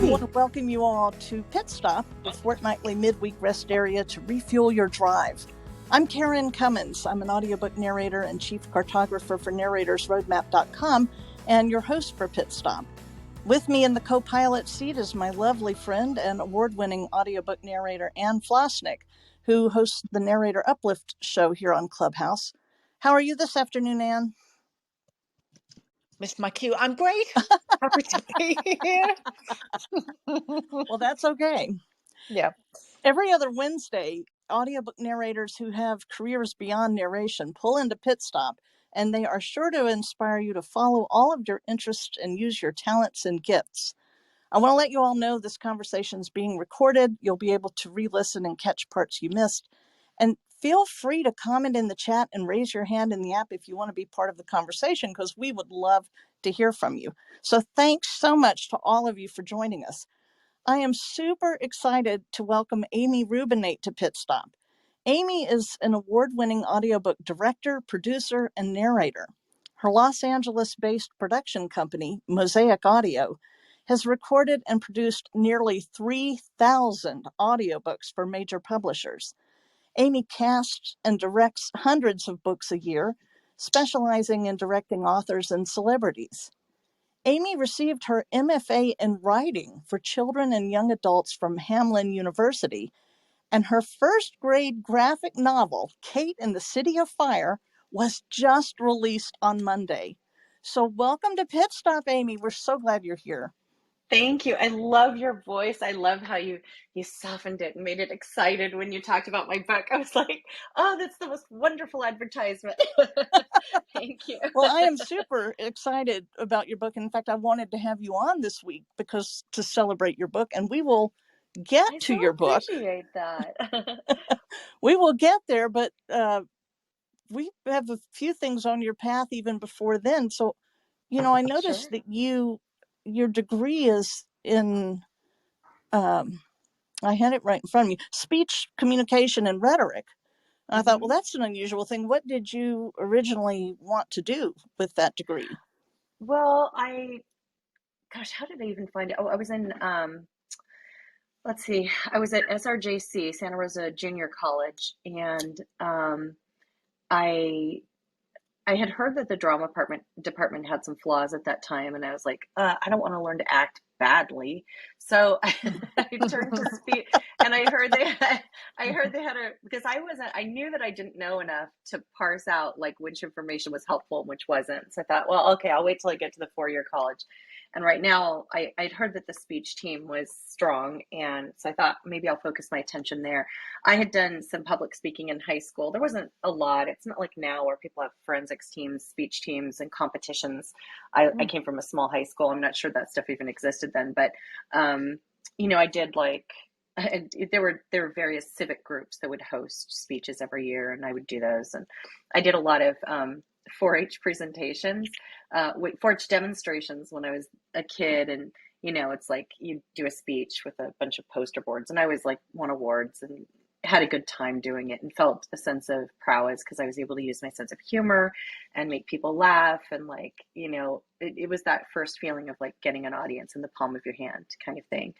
We want to welcome you all to Pit Stop, the fortnightly midweek rest area to refuel your drive. I'm Karen Commins. I'm an audiobook narrator and chief cartographer for narratorsroadmap.com and your host for Pit Stop. With me in the co-pilot seat is my lovely friend and award-winning audiobook narrator Anne Flosnik, who hosts the Narrator Uplift show here on Clubhouse. How are you this afternoon, Anne? Missed my cue. I'm great. Happy to be here. Well, that's okay. Yeah. Every other Wednesday, audiobook narrators who have careers beyond narration pull into Pit Stop, and they are sure to inspire you to follow all of your interests and use your talents and gifts. I want to let you all know this conversation is being recorded. You'll be able to re-listen and catch parts you missed. And feel free to comment in the chat and raise your hand in the app if you want to be part of the conversation, because we would love to hear from you. So thanks so much to all of you for joining us. I am super excited to welcome Amy Rubinate to Pit Stop. Amy is an award-winning audiobook director, producer, and narrator. Her Los Angeles-based production company, Mosaic Audio, has recorded and produced nearly 3,000 audiobooks for major publishers. Amy casts and directs hundreds of books a year, specializing in directing authors and celebrities. Amy received her MFA in writing for children and young adults from Hamline University, and her first grade graphic novel, Kate and the City of Fire, was just released on Monday. So welcome to Pit Stop, Amy. We're so glad you're here. Thank you. I love your voice. I love how you softened it and made it excited when you talked about my book. I was like, oh, that's the most wonderful advertisement. Thank you. Well, I am super excited about your book. In fact, I wanted to have you on this week because to celebrate your book, and we will get to your book. I appreciate that. We will get there, but we have a few things on your path even before then. So, I noticed that your degree is in, I had it right in front of me, speech, communication, and rhetoric. And I thought, well, that's an unusual thing. What did you originally want to do with that degree? Well, how did I even find it? Oh, I was in, let's see, I was at SRJC, Santa Rosa Junior College, and I had heard that the drama department had some flaws at that time, and I was like, I don't want to learn to act badly, so I turned to speech. And I heard they had because I knew that I didn't know enough to parse out like which information was helpful and which wasn't. So I thought, well, okay, I'll wait till I get to the 4-year college. And right now, I'd heard that the speech team was strong, and so I thought maybe I'll focus my attention there. I had done some public speaking in high school. There wasn't a lot. It's not like now where people have forensics teams, speech teams, and competitions. I came from a small high school. I'm not sure that stuff even existed then, but I did there were various civic groups that would host speeches every year, and I would do those. And I did a lot of 4-H presentations, 4-H demonstrations when I was a kid. And, it's like you do a speech with a bunch of poster boards, and I always won awards and had a good time doing it and felt a sense of prowess because I was able to use my sense of humor and make people laugh. And it was that first feeling of getting an audience in the palm of your hand kind of thing.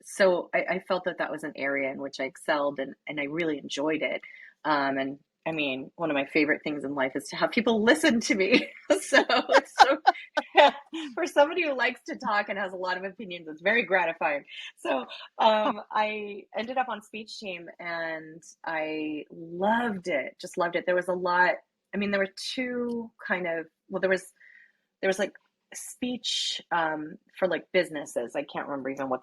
So I felt that was an area in which I excelled, and I really enjoyed it. And I mean, one of my favorite things in life is to have people listen to me. So for somebody who likes to talk and has a lot of opinions, it's very gratifying. So I ended up on speech team, and I loved it. Just loved it. There was a lot. I mean, there were two there was speech for businesses. I can't remember even what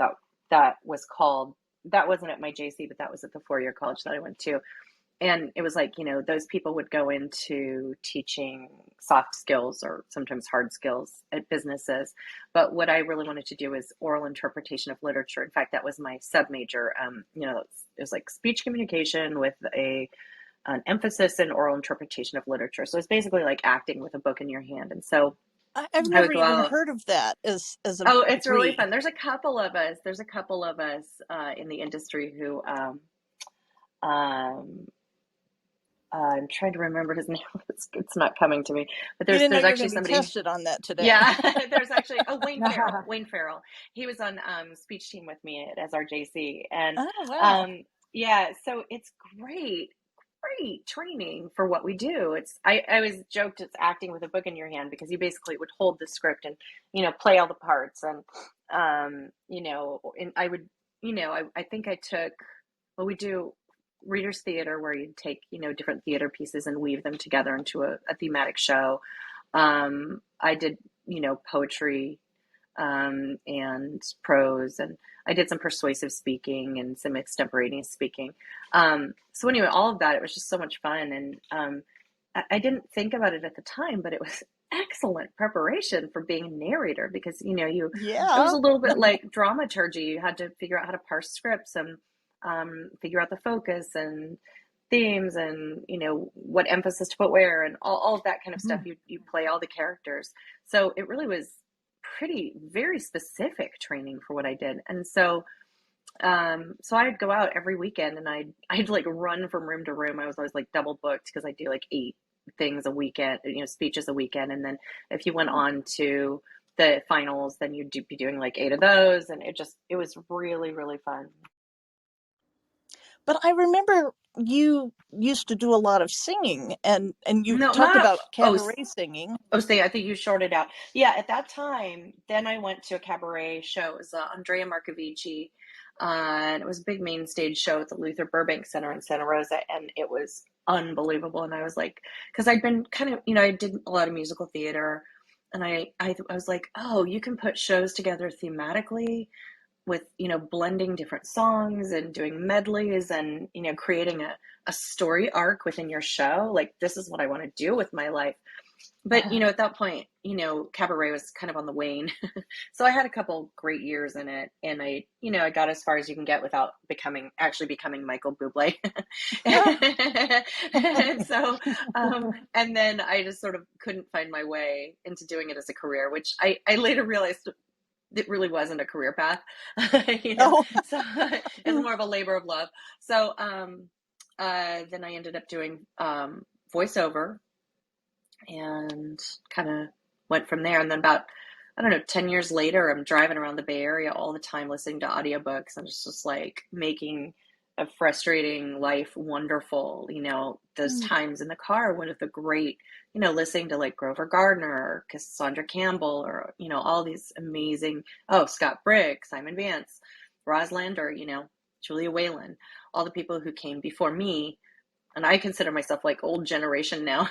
that was called. That wasn't at my JC, but that was at the 4-year college that I went to. And it was those people would go into teaching soft skills or sometimes hard skills at businesses. But what I really wanted to do is oral interpretation of literature. In fact, that was my sub-major. It was speech communication with an emphasis in oral interpretation of literature. So it's basically like acting with a book in your hand. And so I've never even heard of that as a it's degree. Really fun. There's a couple of us in the industry who I'm trying to remember his name. It's not coming to me, but You didn't know there's you were actually going to be somebody. tested on that today. Yeah, there's actually Wayne Farrell. Wayne Farrell. He was on speech team with me at SRJC, and Oh, wow. yeah, so it's great training for what we do. I always joked it's acting with a book in your hand, because you basically would hold the script and play all the parts, and and I would I think I took, well, we do readers theater, where you take different theater pieces and weave them together into a thematic show. I did poetry, and prose, and I did some persuasive speaking and some extemporaneous speaking. So anyway, all of that, it was just so much fun, and I didn't think about it at the time, but it was excellent preparation for being a narrator, because it was Yeah. a little bit like dramaturgy. You had to figure out how to parse scripts, and figure out the focus and themes, and what emphasis to put where, and all of that kind of stuff. You play all the characters, so it really was very specific training for what I did. And so I'd go out every weekend, and I'd like run from room to room. I was always like double booked, because I do like 8 things a weekend, speeches a weekend, and then if you went on to the finals, then you'd be doing like 8 of those, and it was really, really fun. But I remember you used to do a lot of singing, and you No, talked not about oh, cabaret singing. I think you shorted out. Yeah, at that time, then I went to a cabaret show. It was Andrea Marcovici, and it was a big main stage show at the Luther Burbank Center in Santa Rosa, and it was unbelievable. And I was like, because I'd been kind of, I did a lot of musical theater, and I was like, oh, you can put shows together thematically with blending different songs and doing medleys, and creating a story arc within your show. Like, this is what I want to do with my life. But at that point, cabaret was kind of on the wane. So I had a couple great years in it, and I got as far as you can get without actually becoming Michael Bublé. And so and then I just sort of couldn't find my way into doing it as a career, which I later realized it really wasn't a career path. Oh. So it's more of a labor of love. So then I ended up doing voiceover, and kind of went from there. And then about, I don't know, 10 years later, I'm driving around the Bay Area all the time listening to audiobooks, and it's just like making a frustrating life wonderful. Those times in the car, one of the great, listening to like Grover Gardner or Cassandra Campbell, or, all these amazing, Scott Brick, Simon Vance, Roz Lander, Julia Whalen, all the people who came before me. And I consider myself like old generation now.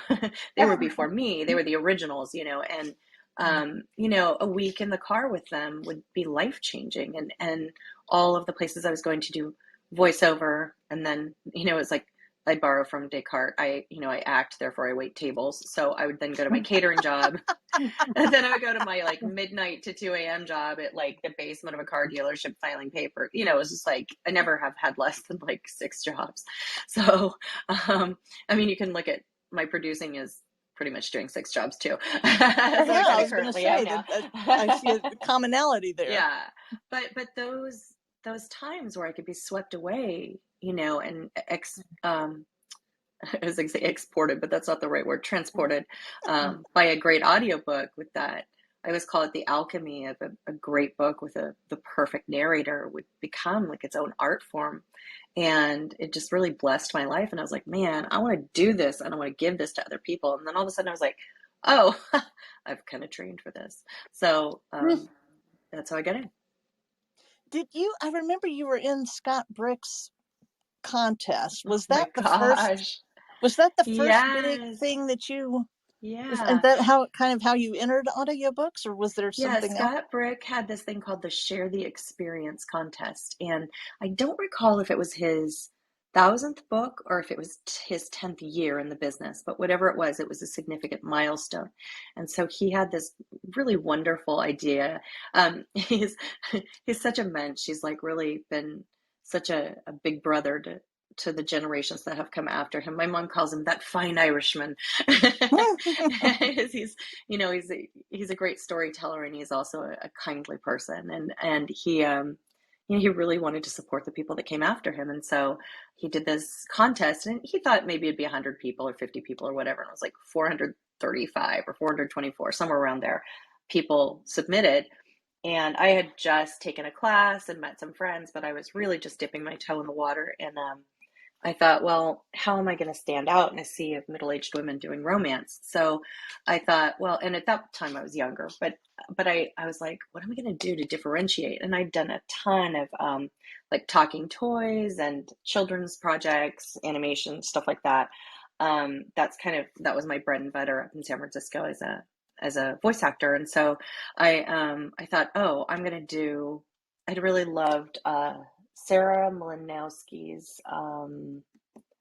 They were before me. They were the originals, and a week in the car with them would be life-changing. And all of the places I was going to do voiceover, and then, it's like I borrow from Descartes. I act, therefore I wait tables. So I would then go to my catering job, and then I would go to my like midnight to 2 a.m. job at like the basement of a car dealership filing paper. It was just like, I never have had less than like 6 jobs. So, you can look at my producing as pretty much doing 6 jobs too. So Yeah, I was going to say that I see a commonality there. Yeah, but those times where I could be swept away, and I was going to say exported, but that's not the right word, transported by a great audiobook. With that, I always call it the alchemy of a great book with the perfect narrator would become like its own art form. And it just really blessed my life. And I was like, man, I want to do this, and I want to give this to other people. And then all of a sudden I was like, oh, I've kind of trained for this. So that's how I got in. I remember you were in Scott Brick's contest. Was Oh that my the first? Was that the first big thing that you? Yeah. Is that how you entered audiobooks, or was there something else? Scott Brick had this thing called the Share the Experience contest, and I don't recall if it was his 1,000th book or if it was his 10th year in the business, but whatever it was a significant milestone. And so he had this really wonderful idea. He's such a mensch. He's like really been such a big brother to the generations that have come after him. My mom calls him that fine Irishman. He's a great storyteller, and he's also a kindly person. And he he really wanted to support the people that came after him. And so he did this contest, and he thought maybe it'd be 100 people or 50 people or whatever. And it was like 435 or 424, somewhere around there, people submitted. And I had just taken a class and met some friends, but I was really just dipping my toe in the water. And I thought, well, how am I going to stand out in a sea of middle-aged women doing romance? So I thought, well, and at that time I was younger, but I was like, what am I going to do to differentiate? And I'd done a ton of like talking toys and children's projects, animation, stuff like that. That was my bread and butter up in San Francisco as a voice actor. And so I thought, oh, I'd really loved Sarah Malinowski's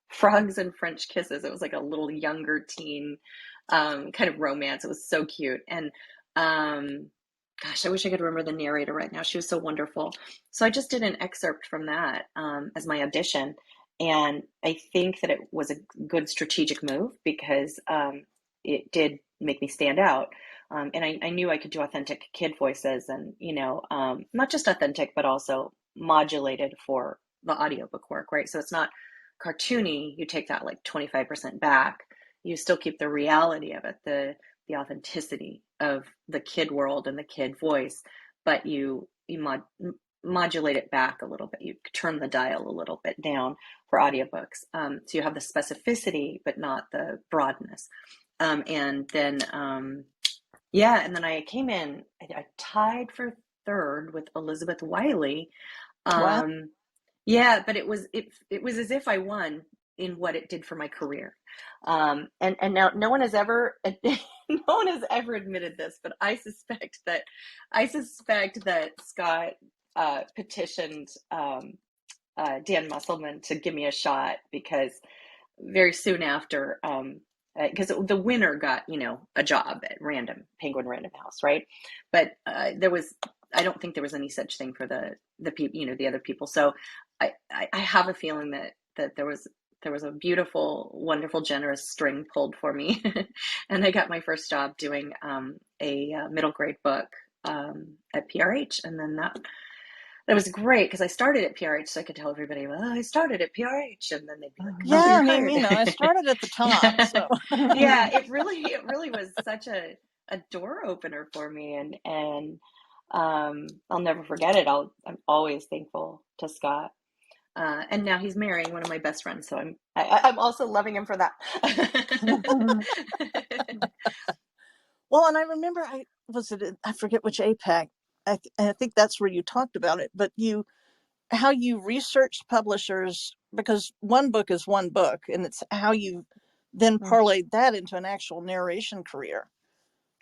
Frogs and French Kisses. It was like a little younger teen kind of romance. It was so cute. And gosh, I wish I could remember the narrator right now. She was so wonderful. So I just did an excerpt from that as my audition. And I think that it was a good strategic move because it did make me stand out. And I knew I could do authentic kid voices and, not just authentic, but also modulated for the audiobook work, right? So it's not cartoony. You take that like 25% back. You still keep the reality of it, the authenticity of the kid world and the kid voice, but you modulate it back a little bit. You turn the dial a little bit down for audiobooks. So you have the specificity, but not the broadness. And then I came in, I tied for third with Elizabeth Wiley. Wow. Yeah, but it was as if I won in what it did for my career. And now no one has ever admitted this, but I suspect that Scott petitioned Dan Musselman to give me a shot because very soon after, because the winner got a job at Penguin Random House, right? But I don't think there was any such thing for the people, the other people. So I have a feeling that there was a beautiful, wonderful, generous string pulled for me, and I got my first job doing a middle grade book at PRH, and then that was great because I started at PRH, so I could tell everybody, well, I started at PRH, and then they'd be like, oh, Yeah, you're I mean, hired. I started at the top, so. Yeah, it really was such a door opener for me, and I'll never forget it. I'm always thankful to Scott. And now he's marrying one of my best friends, so I'm also loving him for that. Well, and I remember I forget which APAC. I think that's where you talked about it, but how you researched publishers, because one book is one book, and it's how you then parlayed that into an actual narration career.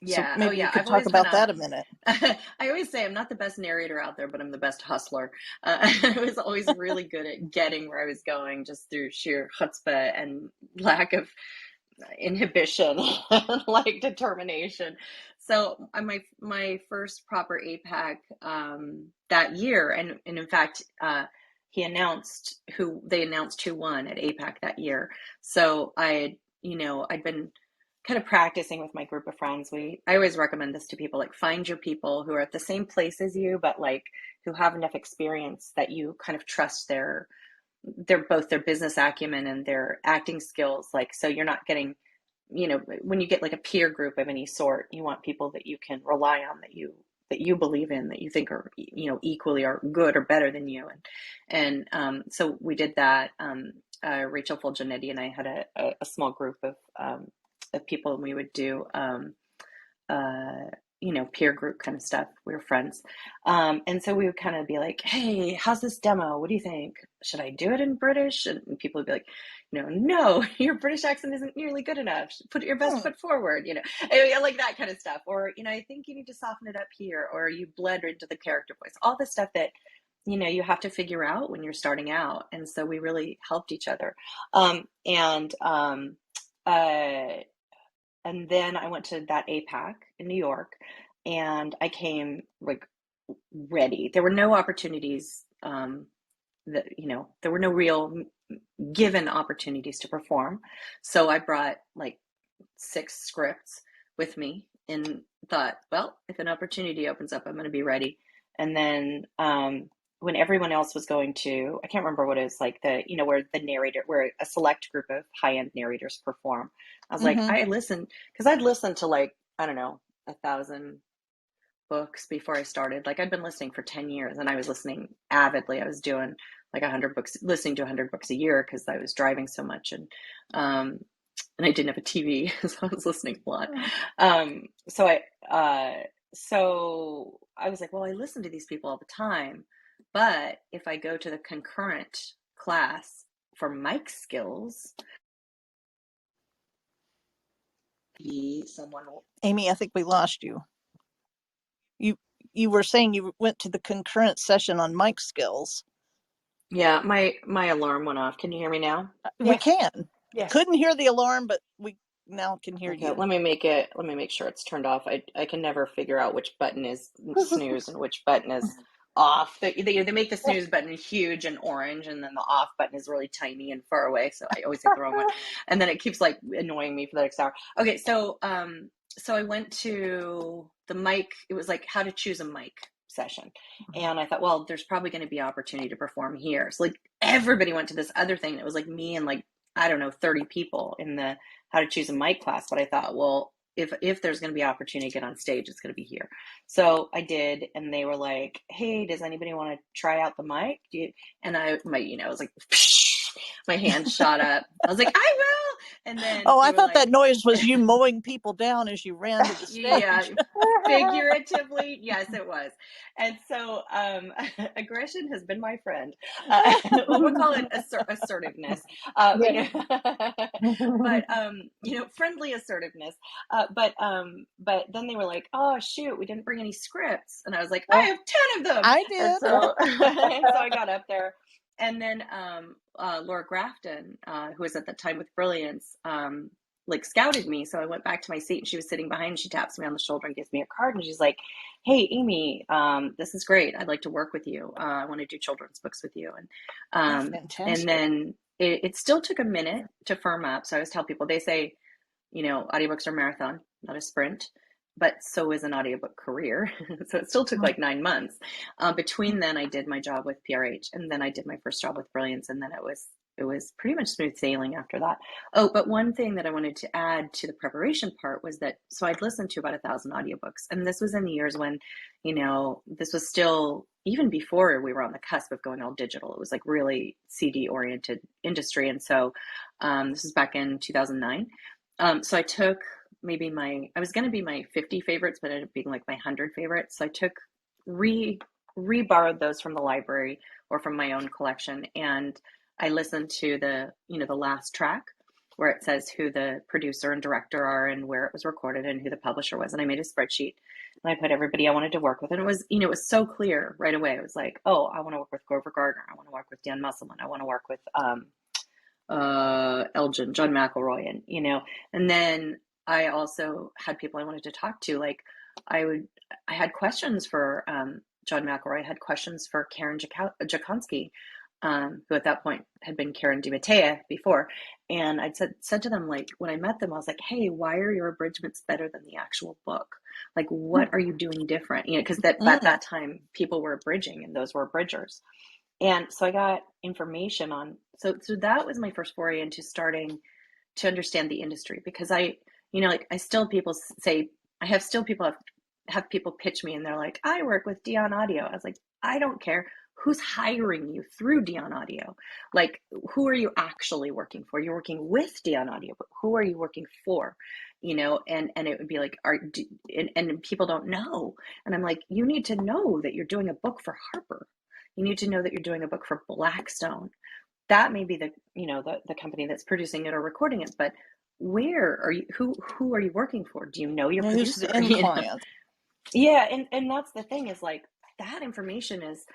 So Yeah. maybe you could talk about that a minute. I always say I'm not the best narrator out there, but I'm the best hustler. I was always really good at getting where I was going just through sheer chutzpah and lack of inhibition, like determination. So my first proper APAC that year, and in fact, they announced who won at APAC that year. So I'd been kind of practicing with my group of friends. I always recommend this to people, like find your people who are at the same place as you, but like who have enough experience that you kind of trust their both their business acumen and their acting skills. Like, so you're not getting, when you get like a peer group of any sort, you want people that you can rely on, that you believe in, that you think are, equally or good or better than you. And so we did that. Rachel Fulgenetti and I had a small group of people, and we would do, peer group kind of stuff. We were friends. And so we would kind of be like, hey, how's this demo? What do you think? Should I do it in British? And people would be like, no, your British accent isn't nearly good enough. Put your best foot forward, like that kind of stuff. Or, I think you need to soften it up here, or you bled into the character voice, all the stuff that, you have to figure out when you're starting out. And so we really helped each other. And then I went to that APAC in New York, and I came like ready. There were no opportunities there were no real given opportunities to perform. So I brought like 6 scripts with me and thought, well, if an opportunity opens up, I'm going to be ready. And then when everyone else was going to, I can't remember what it was, like the, where the narrator, where a select group of high-end narrators perform. I was like, Mm-hmm. I listened, because I'd listened to like, I don't know, 1,000 books before I started. Like I'd been listening for 10 years and I was listening avidly. I was doing like 100 books, listening to 100 books a year because I was driving so much. And I didn't have a TV, so I was listening a lot. So I was like, well, I listen to these people all the time, but if I go to the concurrent class for mic skills, someone will. Amy, I think we lost you. You were saying you went to the concurrent session on mic skills. Yeah, my alarm went off. Can you hear me now? We can. Yes. Couldn't hear the alarm, but we now can hear Okay, you. let me make sure it's turned off. I can never figure out which button is snooze and which button is off. They make the snooze button huge and orange, and then the off button is really tiny and far away. So I always hit the wrong one, and then it keeps like annoying me for the next hour. Okay, so I went to the mic. It was like how to choose a mic session, and I thought, well, there's probably going to be opportunity to perform here. So like everybody went to this other thing. It was like me and like, I don't know, 30 people in the how to choose a mic class. But I thought, well, if there's going to be opportunity to get on stage, it's going to be here. So I did, and they were like, hey, does anybody want to try out the mic? And I was like, my hand shot up. I was like, I will. And then I thought that noise was you mowing people down as you ran to the stage. Yeah, figuratively, yes, it was. And so aggression has been my friend. We'll call it assertiveness. But friendly assertiveness. But then they were like, oh shoot, we didn't bring any scripts. And I was like, I have 10 of them. I did. And so I got up there. And then Laura Grafton, who was at the time with Brilliance, like scouted me. So I went back to my seat and she was sitting behind. She taps me on the shoulder and gives me a card. And she's like, hey, Amy, this is great. I'd like to work with you. I want to do children's books with you. And then it still took a minute to firm up. So I always tell people, they say, audiobooks are a marathon, not a sprint. But so is an audiobook career. So it still took like 9 months. Between then, I did my job with PRH, and then I did my first job with Brilliance, and then it was pretty much smooth sailing after that. Oh, but one thing that I wanted to add to the preparation part was that, so I'd listened to about 1,000 audiobooks, and this was in the years when, this was still, even before we were on the cusp of going all digital, it was like really CD-oriented industry. And so this was back in 2009. So I took I was going to be my 50 favorites, but it ended up being like my 100 favorites. So I took, re-borrowed those from the library or from my own collection. And I listened to the last track where it says who the producer and director are and where it was recorded and who the publisher was. And I made a spreadsheet and I put everybody I wanted to work with. And it was, it was so clear right away. It was like, oh, I want to work with Grover Gardner. I want to work with Dan Musselman. I want to work with, Elgin, John McElroy, and then I also had people I wanted to talk to. Like I had questions for John McElroy. I had questions for Karen Jakonski, who at that point had been Karen DiMattea before. And I'd said to them, like, when I met them, I was like, hey, why are your abridgments better than the actual book? Like, what are you doing different? Because at that time, people were abridging and those were abridgers. And so I got information on, so that was my first foray into starting to understand the industry, because I still have people pitch me and they're like, I work with Dion Audio. I was like, I don't care who's hiring you through Dion Audio. Like, who are you actually working for? You're working with Dion Audio, but who are you working for? And it would be like, and people don't know. And I'm like, you need to know that you're doing a book for Harper. You need to know that you're doing a book for Blackstone. That may be the company that's producing it or recording it, but where are you? Who are you working for? Do you know your producer? Who's the end client? Yeah, and that's the thing, is like, that information is,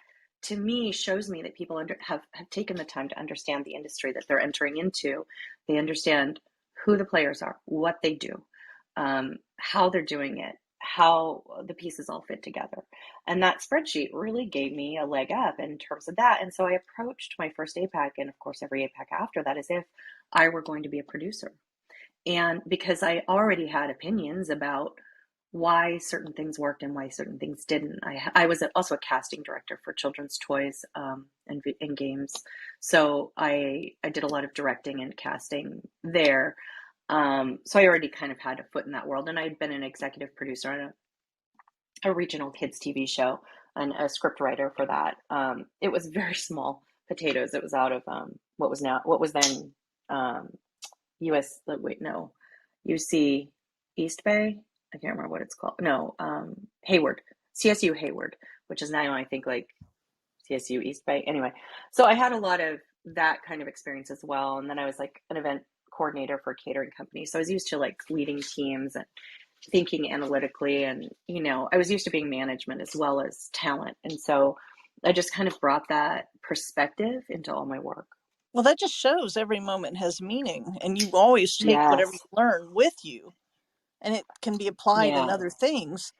to me, shows me that people have taken the time to understand the industry that they're entering into. They understand who the players are, what they do, how they're doing it, how the pieces all fit together. And that spreadsheet really gave me a leg up in terms of that. And so I approached my first APAC, and of course every APAC after that, as if I were going to be a producer. And because I already had opinions about why certain things worked and why certain things didn't. I was also a casting director for children's toys and games, so I did a lot of directing and casting there. So I already kind of had a foot in that world, and I'd been an executive producer on a regional kids TV show and a script writer for that. It was very small potatoes. It was out of what was then US, wait, no, UC East Bay. I can't remember what it's called. No, Hayward, CSU Hayward, which is now I think like CSU East Bay. Anyway, so I had a lot of that kind of experience as well. And then I was like an event coordinator for a catering company. So I was used to like leading teams and thinking analytically, and I was used to being management as well as talent. And so I just kind of brought that perspective into all my work. Well, that just shows every moment has meaning, and you always take whatever you Yes. learn with you, and it can be applied in Yeah. other things.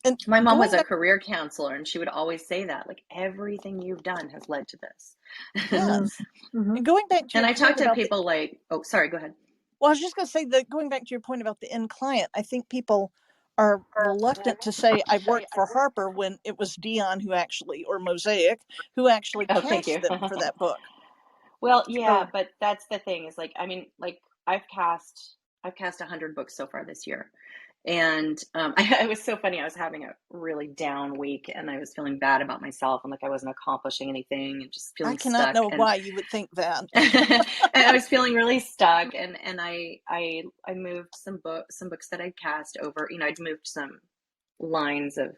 And My mom was a back, career counselor, and she would always say that, like, everything you've done has led to this. yeah, Mm-hmm. and going back to And your I talk point to about people like, oh, sorry, go ahead. well, I was just going to say that going back to your point about the end client, I think people are reluctant to say I worked for Harper when it was Dion who actually, or Mosaic, who actually Oh, thank cast you. them for that book. Well, yeah, So but that's the thing is like, I mean, like I've cast 100 books so far this year. And it was so funny. I was having a really down week, and I was feeling bad about myself, and like I wasn't accomplishing anything and just I feeling cannot stuck. know And why you would think that. and I was feeling really stuck, and I moved some books that I'd cast over. I'd moved some lines of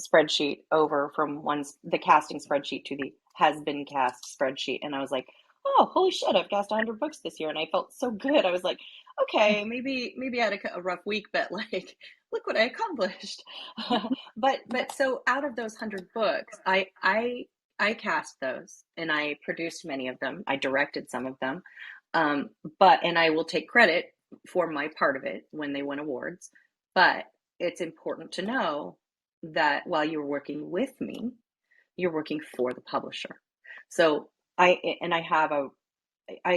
spreadsheet over from the casting spreadsheet to the has been cast spreadsheet, and I was like, oh, holy shit, I've cast 100 books this year, and I felt so good. I was like, okay, maybe I had a rough week, but like, look what I accomplished. but so out of those 100 books, I cast those, and I produced many of them. I directed some of them, and I will take credit for my part of it when they win awards. But it's important to know that while you're working with me, you're working for the publisher. So I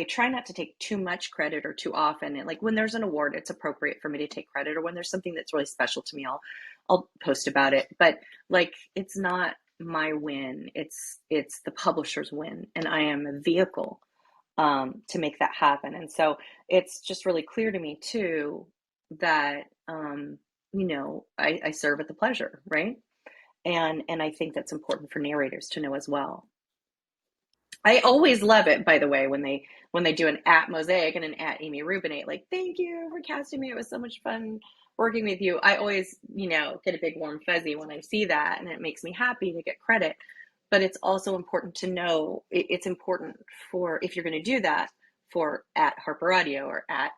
try not to take too much credit or too often. And like when there's an award, it's appropriate for me to take credit, or when there's something that's really special to me, I'll post about it. But like, it's not my win. It's the publisher's win, and I am a vehicle to make that happen. And so it's just really clear to me too that I serve at the pleasure, right? And I think that's important for narrators to know as well. I always love it, by the way, when they do an at Mosaic and an at Amy Rubinate, like, thank you for casting me. It was so much fun working with you. I always, get a big warm fuzzy when I see that, and it makes me happy to get credit. But it's also important to know, it's important for, if you're going to do that, for at Harper Audio or at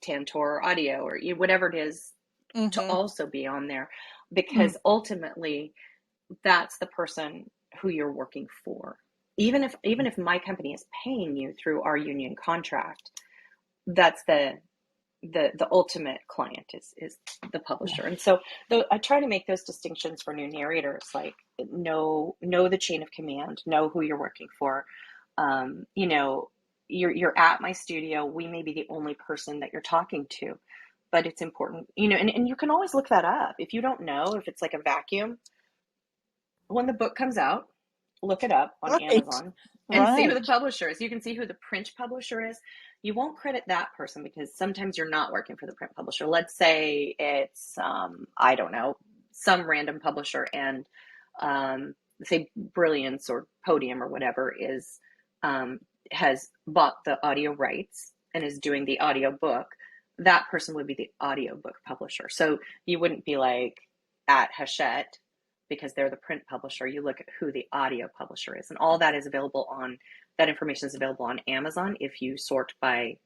Tantor Audio or whatever it is, to also be on there, because ultimately that's the person who you're working for. Even if my company is paying you through our union contract, that's the ultimate client is the publisher. And so I try to make those distinctions for new narrators, like know the chain of command, know who you're working for. You're at my studio. We may be the only person that you're talking to, but it's important, and you can always look that up. If you don't know, if it's like a vacuum, when the book comes out, look it up on Right. Amazon and see who the Right. publisher is. You can see who the print publisher is. You won't credit that person because sometimes you're not working for the print publisher. Let's say it's, I don't know, some random publisher, and say Brilliance or Podium or whatever has bought the audio rights and is doing the audiobook. That person would be the audiobook publisher. So you wouldn't be like at Hachette because they're the print publisher. You look at who the audio publisher is, and all that is available that information is available on Amazon if you sort by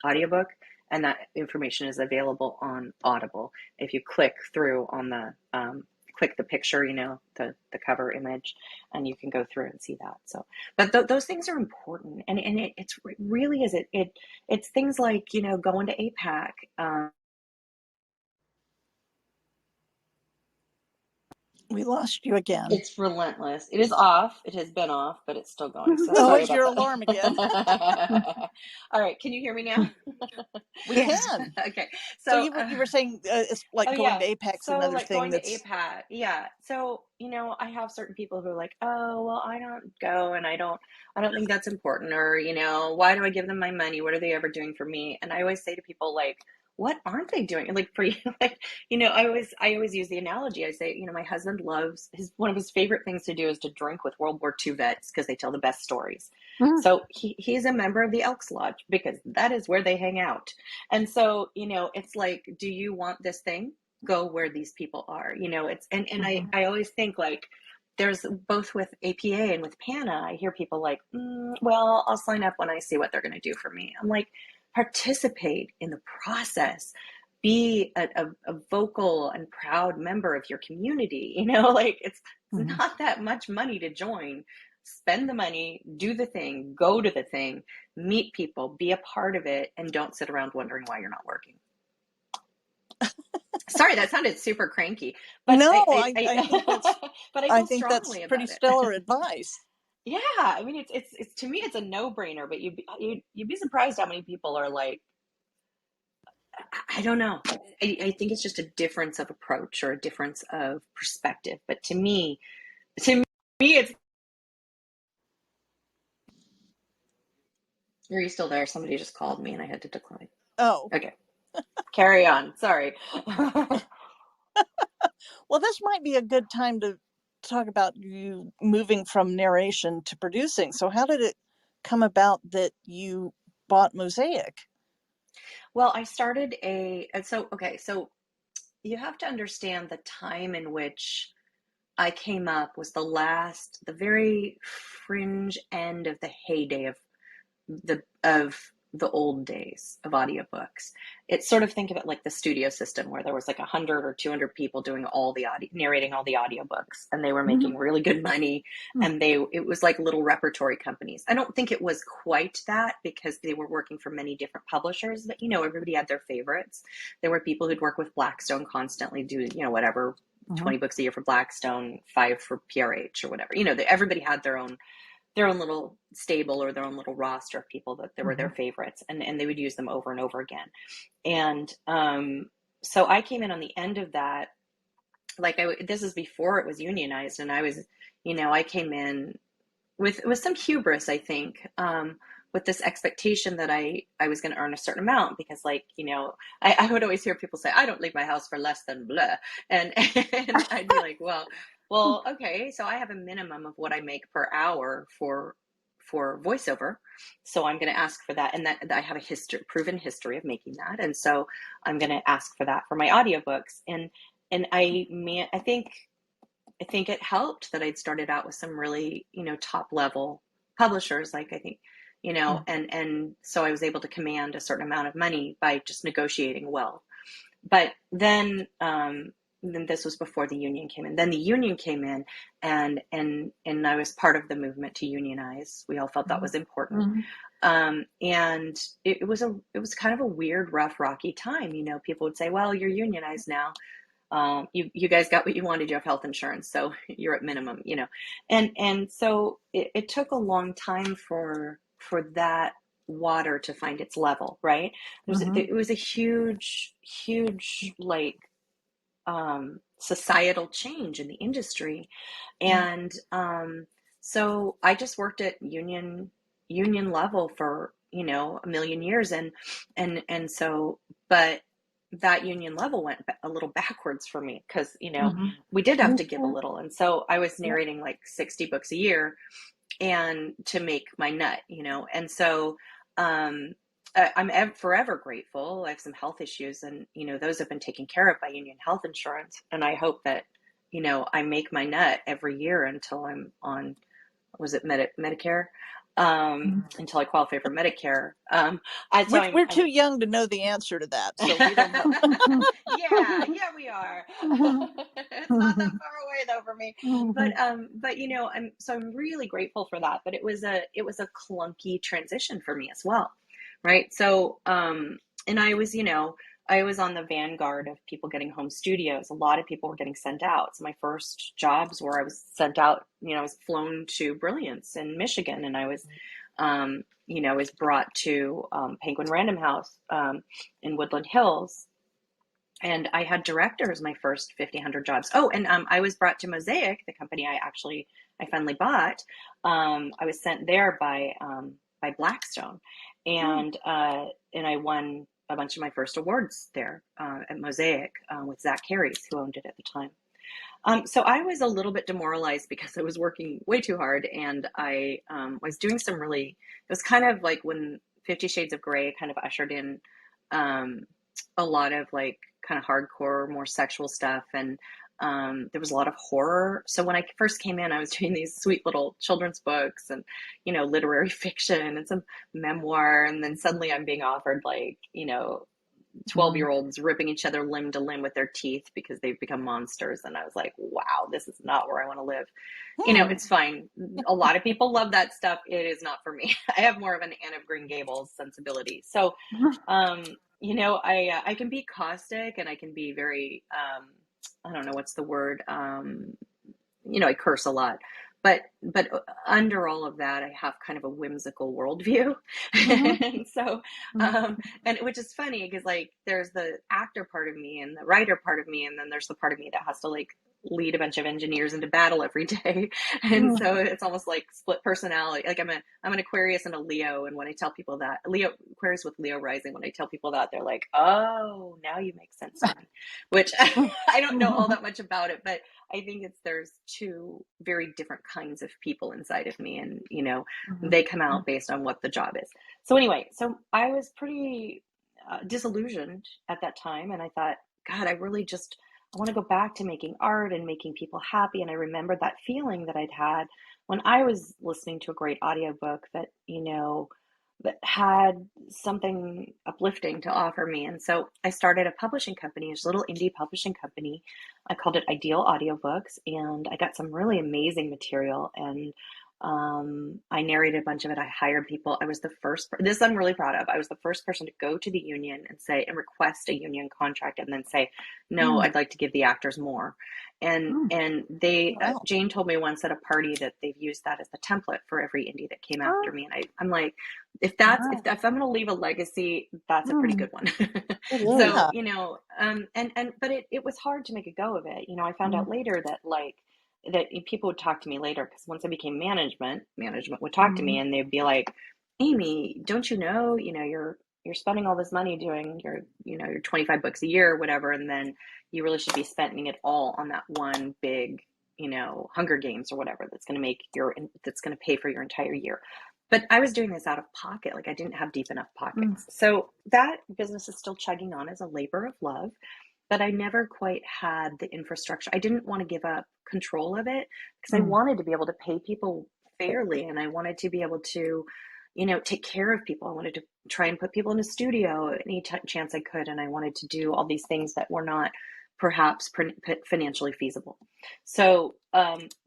audiobook, and that information is available on Audible if you click through on the click the picture, the cover image, and you can go through and see that. So, but those things are important, and it really is it's things like going to APAC. We lost you again. It's relentless. It is off. It has been off, but it's still going. So Oh, sorry it's about your alarm again. that. All right. Can you hear me now? We Yes. can. Okay. So So, you were saying it's like oh going yeah. to Apex, So another like thing going to that's. APAT. Yeah. So, I have certain people who are like, "Oh, well, I don't go and I don't think that's important," or, "Why do I give them my money? What are they ever doing for me?" And I always say to people like, "What aren't they doing?" Like for you, like, I always use the analogy. I say, my husband loves one of his favorite things to do is to drink with World War II vets because they tell the best stories. Mm. So he's a member of the Elks Lodge because that is where they hang out. And so, it's like, do you want this thing? Go where these people are. It's and I always think like there's both with APA and with PANA, I hear people like, well, I'll sign up when I see what they're going to do for me. I'm like, participate in the process. Be a vocal and proud member of your community. Like it's not that much money to join. Spend the money, do the thing, go to the thing, meet people, be a part of it, and don't sit around wondering why you're not working. Sorry, that sounded super cranky, but No, I think that's but I I feel think that's strongly pretty about it. stellar advice. Yeah, I mean, it's to me, it's a no-brainer, but you'd be surprised how many people are like, I don't know. I think it's just a difference of approach or a difference of perspective. But to me, it's. Are you still there? Somebody just called me and I had to decline. Oh, Okay, carry on. Sorry. well, this might be a good time to talk about you moving from narration to producing. So how did it come about that you bought Mosaic? Well, I started so you have to understand the time in which I came up was the very fringe end of the heyday of the old days of audiobooks. It's sort of, think of it like the studio system where there was like 100 or 200 people doing narrating all the audiobooks, and they were making really good money, and it was like little repertory companies. I don't think it was quite that because they were working for many different publishers, but everybody had their favorites. There were people who'd work with Blackstone constantly, do whatever, 20 books a year for Blackstone, 5 for PRH or whatever. Everybody had their own little stable or their own little roster of people that were their favorites, and they would use them over and over again. And so I came in on the end of that. Like this is before it was unionized, and I came in with some hubris, I think, with this expectation that I was going to earn a certain amount because, like, I would always hear people say, "I don't leave my house for less than blah," and I'd be like, well, okay, so I have a minimum of what I make per hour for voiceover, so I'm going to ask for that, and that I have a proven history of making that, and so I'm going to ask for that for my audiobooks, and I think it helped that I'd started out with some really, top level publishers, like I think, and so I was able to command a certain amount of money by just negotiating well. But then this was before the union came in. Then the union came in, and I was part of the movement to unionize. We all felt that was important. And it was kind of a weird, rough, rocky time. People would say, "Well, you're unionized now. You guys got what you wanted. You have health insurance, so you're at minimum," and so it took a long time for that water to find its level, right? It was a huge, like, societal change in the industry, and so I just worked at union level for a million years, and so, but that union level went a little backwards for me because we did have to give a little, and so I was narrating like 60 books a year and to make my nut, and so I'm forever grateful. I have some health issues, and those have been taken care of by union health insurance, and I hope that I make my nut every year until I'm on, was it Medicare, until I qualify for Medicare. We're too young to know the answer to that, so we don't know. Yeah, we are. It's not that far away though for me. But I'm really grateful for that. But it was a clunky transition for me as well, right? So and I was I was on the vanguard of people getting home studios. A lot of people were getting sent out. So my first jobs were I was sent out, I was flown to Brilliance in Michigan, and I was, was brought to Penguin Random House in Woodland Hills. And I had directors my first 50, 100 jobs. Oh, and I was brought to Mosaic, the company I finally bought. I was sent there by Blackstone, and I won a bunch of my first awards there at Mosaic with Zach Harries, who owned it at the time. So I was a little bit demoralized because I was working way too hard, and I was doing some really. It was kind of like when 50 Shades of Grey kind of ushered in a lot of like kind of hardcore, more sexual stuff, and there was a lot of horror. So when I first came in, I was doing these sweet little children's books and, literary fiction and some memoir. And then suddenly I'm being offered 12-year-olds ripping each other limb to limb with their teeth because they've become monsters. And I was like, wow, this is not where I want to live. It's fine. A lot of people love that stuff. It is not for me. I have more of an Anne of Green Gables sensibility. So, I can be caustic, and I can be very, I don't know what's the word. I curse a lot, but under all of that, I have kind of a whimsical worldview. And so, and which is funny because there's the actor part of me and the writer part of me, and then there's the part of me that has to lead a bunch of engineers into battle every day. And so it's almost like split personality. Like I'm an Aquarius and a Leo. And when I tell people that Aquarius with Leo rising, when I tell people that, they're like, oh, now you make sense to me, which I don't know all that much about it, but I think there's two very different kinds of people inside of me. And, they come out based on what the job is. So anyway, so I was pretty disillusioned at that time. And I thought, God, I want to go back to making art and making people happy. And I remembered that feeling that I'd had when I was listening to a great audiobook that, that had something uplifting to offer me. And so I started a publishing company, a little indie publishing company. I called it Ideal Audiobooks, and I got some really amazing material. And I narrated a bunch of it. I hired people. I was the first, this I'm really proud of. I was the first person to go to the union and request a union contract and then say, no, I'd like to give the actors more. And they, Wow. Jane told me once at a party that they've used that as the template for every indie that came after me. And I'm like, if I'm going to leave a legacy, that's a pretty good one. So, but it was hard to make a go of it. I found out later that that people would talk to me later, because once I became management would talk to me and they'd be like, Amy, don't you know, you're spending all this money doing your 25 books a year or whatever, and then you really should be spending it all on that one big, Hunger Games or whatever that's going to pay for your entire year. But I was doing this out of pocket. I didn't have deep enough pockets. So that business is still chugging on as a labor of love. But I never quite had the infrastructure. I didn't want to give up control of it because I wanted to be able to pay people fairly, and I wanted to be able to, take care of people. I wanted to try and put people in a studio any chance I could, and I wanted to do all these things that were not perhaps financially feasible. So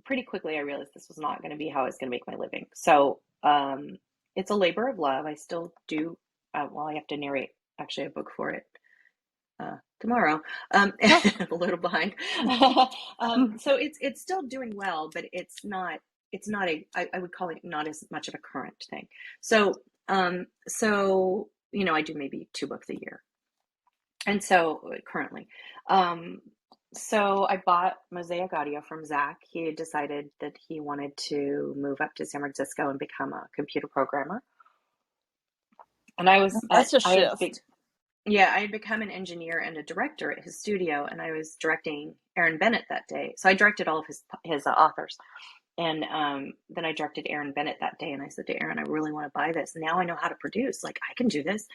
pretty quickly I realized this was not going to be how I was going to make my living. So it's a labor of love. I still do, I have to narrate actually a book for it tomorrow. A little behind. So it's still doing well, but it's not I would call it not as much of a current thing. So I do maybe 2 books a year. And so currently, so I bought Mosaic Audio from Zach. He had decided that he wanted to move up to San Francisco and become a computer programmer. And That's a shift. I had become an engineer and a director at his studio, and I was directing Aaron Bennett that day. So I directed all of his authors. And then I directed Aaron Bennett that day, and I said to Aaron, I really want to buy this. Now I know how to produce. I can do this.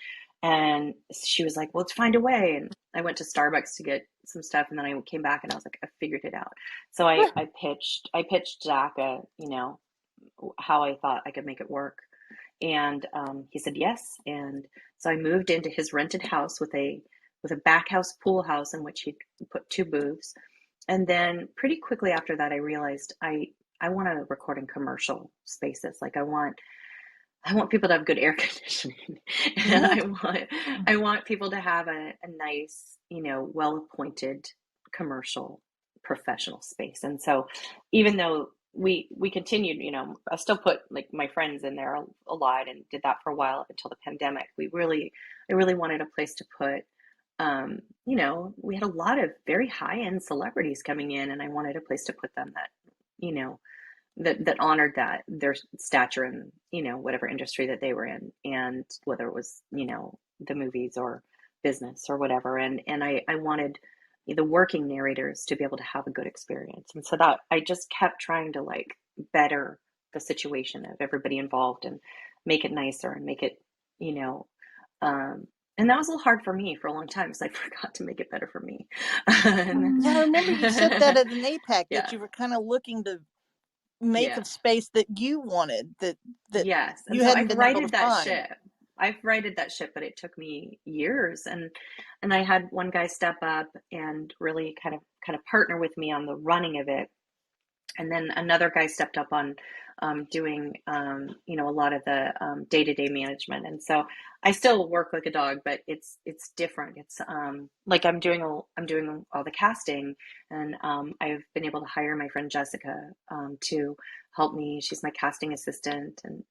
And she was like, well, let's find a way. And I went to Starbucks to get some stuff, and then I came back and I was like, I figured it out. So I pitched Zach, how I thought I could make it work. And he said yes. And so I moved into his rented house with a back house pool house in which he'd put 2 booths. And then pretty quickly after that, I realized I want to record in commercial spaces. I want people to have good air conditioning, and I want people to have a nice, well appointed commercial professional space. And so even though we continued, I still put like my friends in there a lot and did that for a while up until the pandemic. I really wanted a place to put, we had a lot of very high end celebrities coming in, and I wanted a place to put them that, you know, that honored that their stature in, whatever industry that they were in, and whether it was, the movies or business or whatever. And I wanted the working narrators to be able to have a good experience. And so that I just kept trying to like better the situation of everybody involved and make it nicer and make it, you know, um, and that was a little hard for me for a long time because I forgot to make it better for me. Yeah, I remember you said that at an APAC, that Yeah. you were kind of looking to make Yeah. a space that you wanted, that Yes. And you so hadn't I've been able to righted that find. ship. I've righted that ship, but it took me years. And I had one guy step up and really kind of partner with me on the running of it. And then another guy stepped up on doing a lot of the day-to-day management. And so I still work like a dog, but it's different. It's like I'm doing all the casting, and I've been able to hire my friend Jessica to help me. She's my casting assistant, and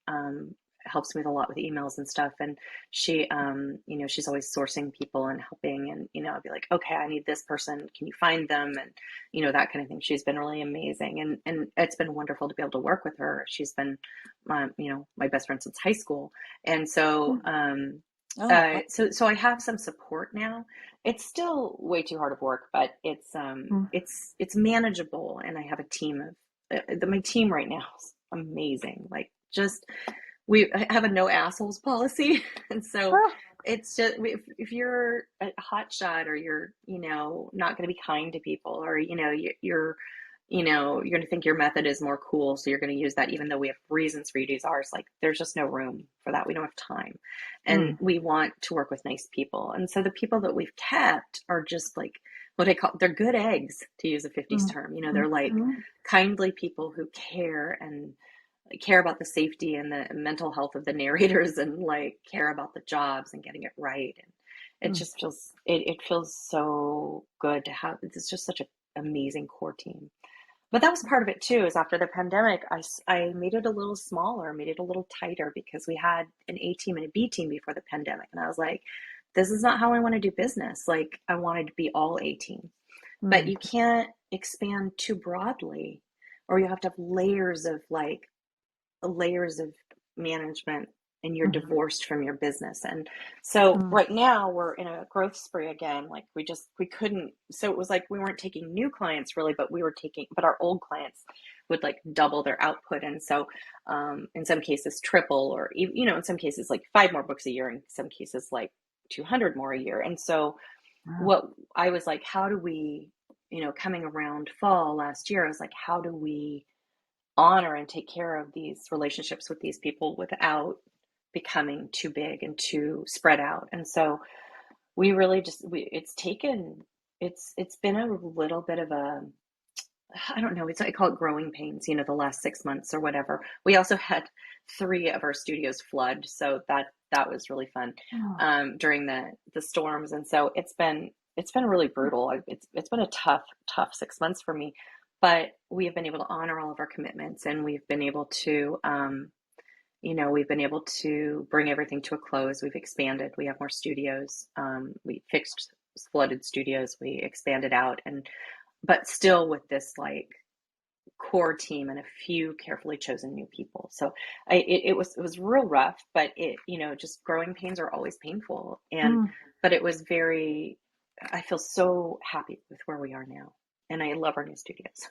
helps me with a lot with emails and stuff. And she she's always sourcing people and helping, and I'll be like, okay, I need this person, can you find them? And that kind of thing. She's been really amazing, and it's been wonderful to be able to work with her. She's been, my best friend since high school, and so, so I have some support now. It's still way too hard of work, but it's manageable, and I have a team of my team right now is amazing. Like, just we have a no assholes policy, and so it's just, if you're a hot shot, or you're not going to be kind to people, or you're going to think your method is more cool, so you're going to use that even though we have reasons for you to use ours. Like, there's just no room for that. We don't have time, and we want to work with nice people. And so the people that we've kept are just like what I call, they're good eggs, to use a 50s term. They're like kindly people who care about the safety and the mental health of the narrators, and like care about the jobs and getting it right. And it just feels so good to have. It's just such an amazing core team. But that was part of it too, is after the pandemic, I made it a little smaller, made it a little tighter, because we had an A team and a B team before the pandemic. And I was like, this is not how I want to do business. Like, I wanted to be all A team. But you can't expand too broadly, or you have to have layers of management, and you're divorced from your business. And so right now we're in a growth spree again. Like, we couldn't, so it was like we weren't taking new clients really, but our old clients would like double their output. And so in some cases triple, or in some cases like 5 more books a year, in some cases like 200 more a year. And so what I was like, how do we, coming around fall last year, I was like, how do we honor and take care of these relationships with these people without becoming too big and too spread out? And so we really it's been a little bit of a, I don't know, I call it growing pains, the last 6 months or whatever. We also had 3 of our studios flood, so that was really fun during the storms. And so it's been really brutal. It's been a tough 6 months for me, but we have been able to honor all of our commitments, and we've been able to bring everything to a close. We've expanded. We have more studios. We fixed flooded studios. We expanded out, but still with this like core team and a few carefully chosen new people. So it was real rough, but just growing pains are always painful. But it was I feel so happy with where we are now. And I love our new studios.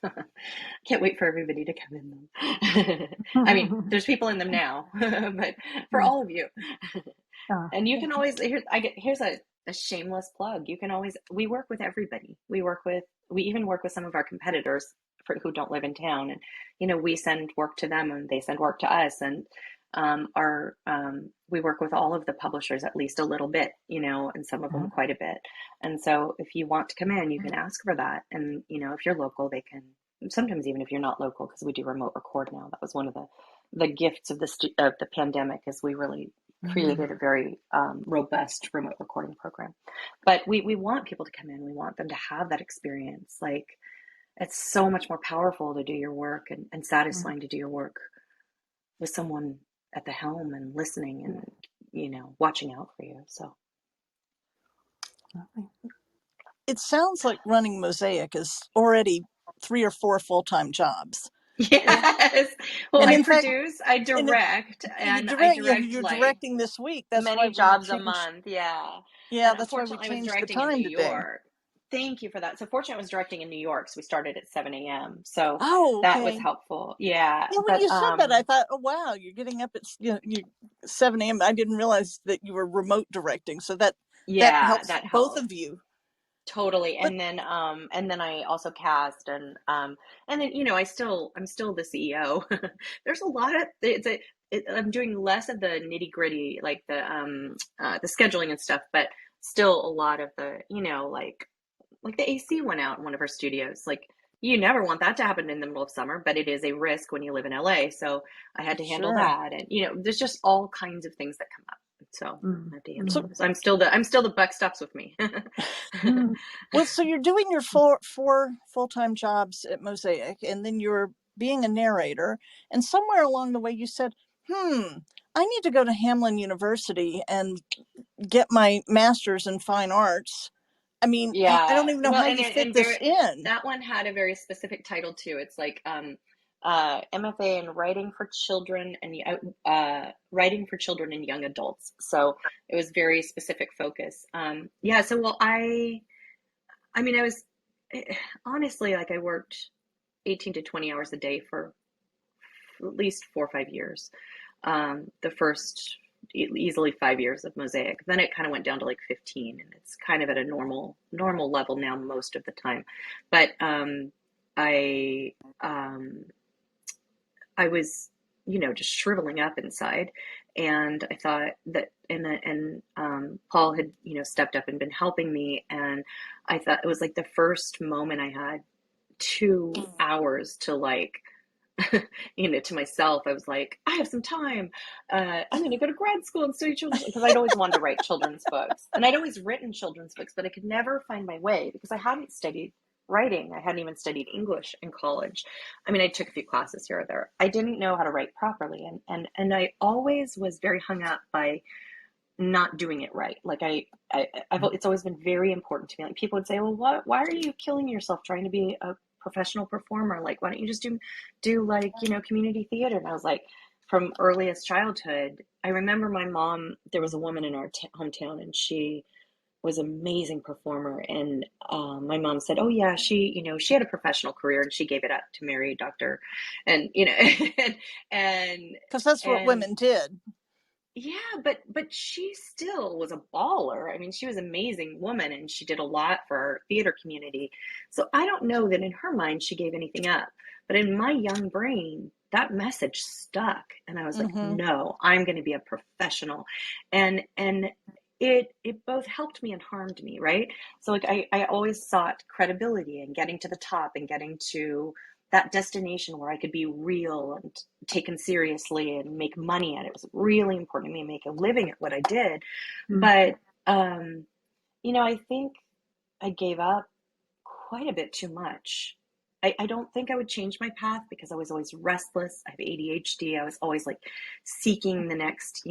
Can't wait for everybody to come in them. I mean, there's people in them now, but for all of you. And you can always, here's a shameless plug. We work with everybody. We even work with some of our competitors who don't live in town. And, we send work to them, and they send work to us. And we work with all of the publishers at least a little bit, and some of them quite a bit. And so if you want to come in, you can ask for that. And, if you're local, they can, sometimes even if you're not local, because we do remote record now. That was one of the the gifts of the pandemic is we really created a very robust remote recording program. But we want people to come in. We want them to have that experience. Like, it's so much more powerful to do your work and satisfying to do your work with someone at the helm and listening and, watching out for you. So it sounds like running Mosaic is already 3 or 4 full-time jobs. yes. Well, And I in fact, produce, I direct, and I direct you're like directing this week. That's why many we jobs a changed. month. Yeah. Yeah, And that's why we unfortunately, I was changed the directing in New time today. York. Thank you for that. So fortunately, I was directing in New York, so we started at 7 a.m. So Oh, that was okay. helpful. Yeah. Yeah, when But you said that, I thought, oh wow, you're getting up at 7 a.m. I didn't realize that you were remote directing, so that yeah, helps that both helped. of you. Totally. But And then I also cast and then I'm still the CEO. There's a lot of I'm doing less of the nitty-gritty, like the scheduling and stuff, but still a lot of the, like the AC went out in one of our studios. Like, you never want that to happen in the middle of summer, but it is a risk when you live in LA. So I had to handle sure. that. And there's just all kinds of things that come up. So I have to handle So, those. I'm still the buck stops with me. well, so you're doing your four full-time jobs at Mosaic, and then you're being a narrator, and somewhere along the way you said, I need to go to Hamline University and get my master's in fine arts. I mean, I Yeah. don't even know Well, how you fit this in. that one had a very specific title too. It's like MFA in writing for children and writing for children and young adults. So it was very specific focus. Yeah. So well, I mean, I was honestly, like, I worked 18 to 20 hours a day for at least 4 or 5 years. The first easily 5 years of Mosaic. Then it kind of went down to like 15, and it's kind of at a normal level now most of the time. But I I was, just shriveling up inside, and I thought that, and Paul had, stepped up and been helping me, and I thought it was like the first moment I had 2 hours to, like, to myself. I was like, I have some time. I'm going to go to grad school and study children's, because I'd always wanted to write children's books, and I'd always written children's books, but I could never find my way because I hadn't studied writing. I hadn't even studied English in college. I mean, I took a few classes here or there. I didn't know how to write properly, and I always was very hung up by not doing it right. Like it's always been very important to me. Like, people would say, well, why are you killing yourself trying to be a professional performer? Like, why don't you just do like, community theater? And I was like, from earliest childhood, I remember my mom, there was a woman in our hometown, and she was an amazing performer. And my mom said, oh yeah, she had a professional career and she gave it up to marry a doctor. And, and, Because that's what women did. yeah, but she still was a baller. I mean, she was an amazing woman, and she did a lot for our theater community. So I don't know that in her mind she gave anything up. But in my young brain, that message stuck, and I was like, no, I'm going to be a professional. And it both helped me and harmed me, right? So like I always sought credibility and getting to the top and getting to that destination where I could be real and taken seriously and make money at it. It was really important to me to make a living at what I did. But, I think I gave up quite a bit too much. I don't think I would change my path because I was always restless. I have ADHD. I was always like seeking the next,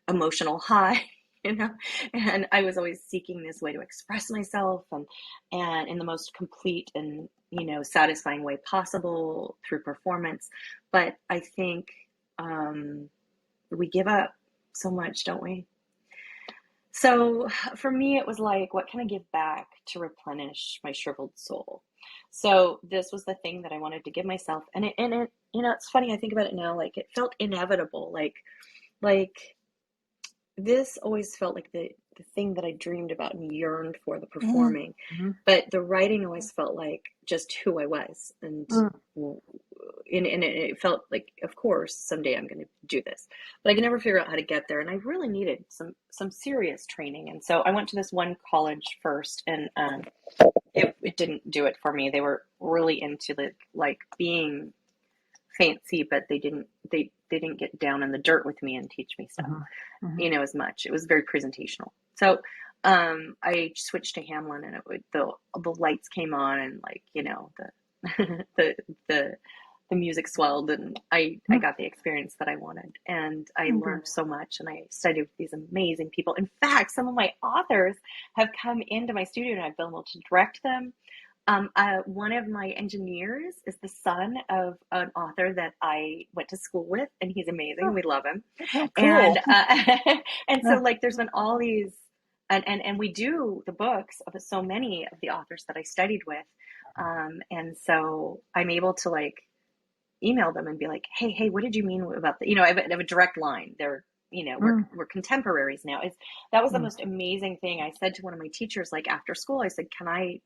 emotional high. And I was always seeking this way to express myself and in the most complete and, satisfying way possible through performance. But I think we give up so much, don't we? So for me, it was like, what can I give back to replenish my shriveled soul? So this was the thing that I wanted to give myself. And it, it's funny. I think about it now, like, it felt inevitable. Like this always felt like the thing that I dreamed about and yearned for, the performing. But the writing always felt like just who I was. And it felt like, of course, someday I'm going to do this. But I could never figure out how to get there. And I really needed some serious training. And so I went to this one college first, and it didn't do it for me. They were really into like being fancy, but they they didn't get down in the dirt with me and teach me stuff, as much. It was very presentational. So I switched to Hamline, and the lights came on, and the the music swelled, and I got the experience that I wanted, and I learned so much, and I studied with these amazing people. In fact, some of my authors have come into my studio, and I've been able to direct them. One of my engineers is the son of an author that I went to school with, and he's amazing. We love him. Oh, cool. And and so there's been all these, and we do the books of so many of the authors that I studied with, and so I'm able to email them and be like, hey, what did you mean about the, I have a direct line. They're, we're contemporaries now. That was the most amazing thing. I said to one of my teachers, after school, I said, can I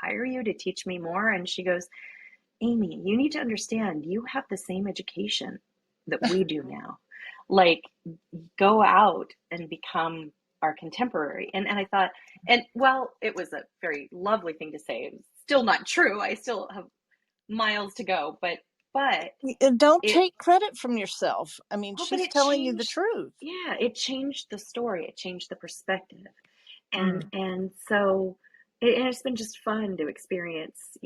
hire you to teach me more? And she goes, Amy, you need to understand, you have the same education that we do now. Go out and become our contemporary. And I thought, it was a very lovely thing to say. It was still not true. I still have miles to go, but don't take credit from yourself. I mean, she's telling you the truth. Yeah, it changed the story. It changed the perspective. And so it's been just fun to experience,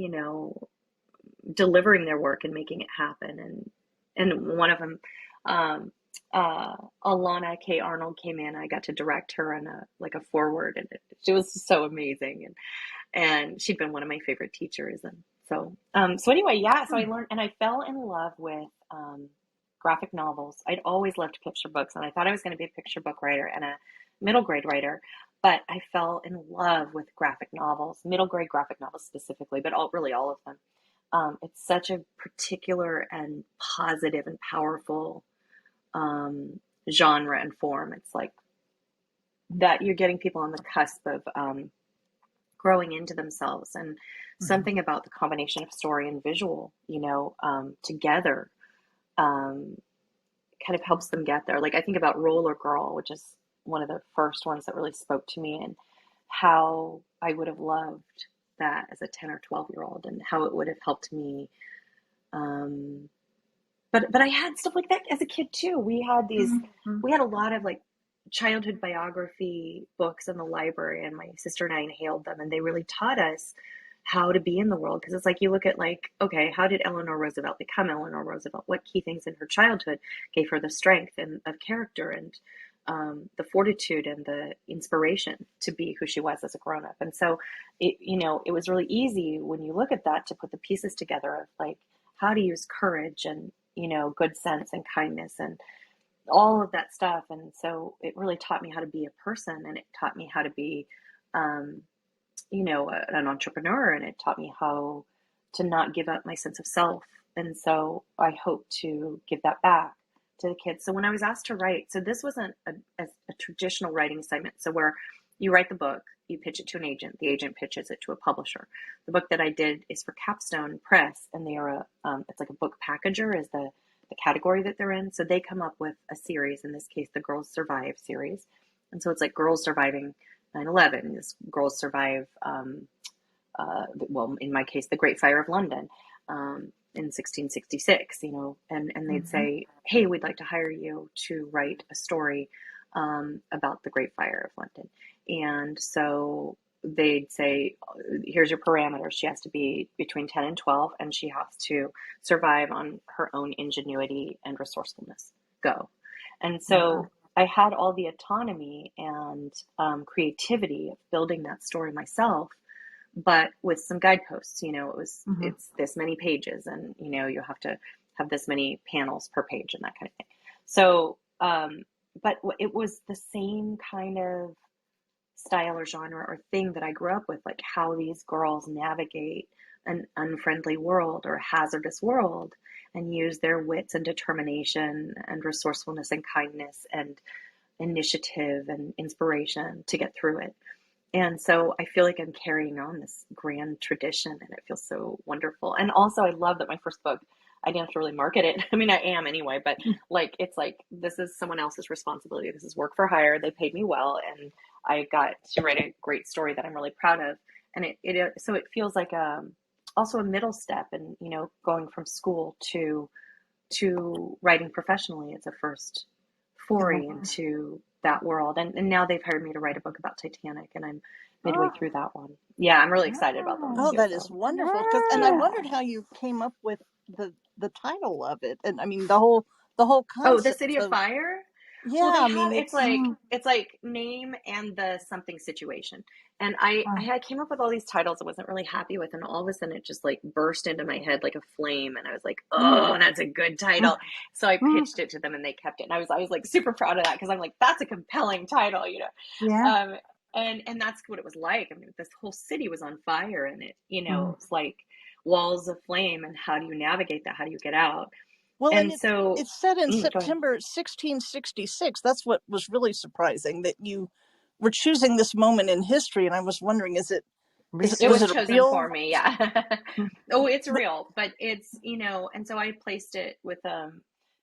delivering their work and making it happen. And one of them, Alana K. Arnold came in. I got to direct her on a forward, and she was so amazing. And she'd been one of my favorite teachers. And so anyway, yeah, so I learned, and I fell in love with graphic novels. I'd always loved picture books, and I thought I was going to be a picture book writer and a middle grade writer, but I fell in love with graphic novels, middle grade graphic novels specifically, but really all of them. It's such a particular and positive and powerful genre and form. It's like that you're getting people on the cusp of growing into themselves, and something about the combination of story and visual, together kind of helps them get there. I think about Roller Girl, which is one of the first ones that really spoke to me, and how I would have loved that as a 10 or 12-year-old, and how it would have helped me. But I had stuff like that as a kid too. We had we had a lot of childhood biography books in the library, and my sister and I inhaled them, and they really taught us how to be in the world. Because it's you look at okay, how did Eleanor Roosevelt become Eleanor Roosevelt? What key things in her childhood gave her the strength of character and the fortitude and the inspiration to be who she was as a grown-up? And so it was really easy when you look at that to put the pieces together of how to use courage and good sense and kindness and all of that stuff. And so it really taught me how to be a person, and it taught me how to be an entrepreneur, and it taught me how to not give up my sense of self. And so I hope to give that back to the kids. So when I was asked to write, so this wasn't a traditional writing assignment. So where you write the book, you pitch it to an agent, the agent pitches it to a publisher. The book that I did is for Capstone Press, and they are it's like a book packager is the category that they're in. So they come up with a series, in this case, the Girls Survive series. And so it's girls surviving 9/11, this girls survive, in my case, the Great Fire of London in 1666, and they'd say, hey, we'd like to hire you to write a story about the Great Fire of London. And so they'd say, here's your parameters. She has to be between 10 and 12, and she has to survive on her own ingenuity and resourcefulness. Go. And so I had all the autonomy and creativity of building that story myself, but with some guideposts. It's this many pages, and you have to have this many panels per page and that kind of thing. So, but it was the same kind of style or genre or thing that I grew up with, how these girls navigate an unfriendly world or a hazardous world and use their wits and determination and resourcefulness and kindness and initiative and inspiration to get through it. And so I feel like I'm carrying on this grand tradition, and it feels so wonderful. And also I love that my first book, I didn't have to really market it. I mean, I am anyway, but it's this is someone else's responsibility. This is work for hire. They paid me well, and I got to write a great story that I'm really proud of. And so it feels like also a middle step, and going from school to to writing professionally. It's a first foray into that world. And now they've hired me to write a book about Titanic, and I'm midway through that one. Yeah, I'm really excited about that one Oh, too. that is wonderful. And I wondered how you came up with the title of it, and I mean the whole Oh, the concept. City of So Fire? Well, yeah, they I have mean it's like name and the something situation. And I came up with all these titles I wasn't really happy with, and all of a sudden it just like burst into my head like a flame, and I was like, "Oh, that's a good title." So I pitched it to them and they kept it. And I was like super proud of that, because I'm like, that's a compelling title, you know. Yeah. And that's what it was like. I mean, this whole city was on fire, and it, you know, it's like walls of flame, and how do you navigate that? How do you get out? well, and And so, it's set in go ahead. September 1666. That's what was really surprising, that you were choosing this moment in history, and I was wondering, It was was it a chosen for real? me, yeah. Oh, it's real, but it's, you know, and so I placed it with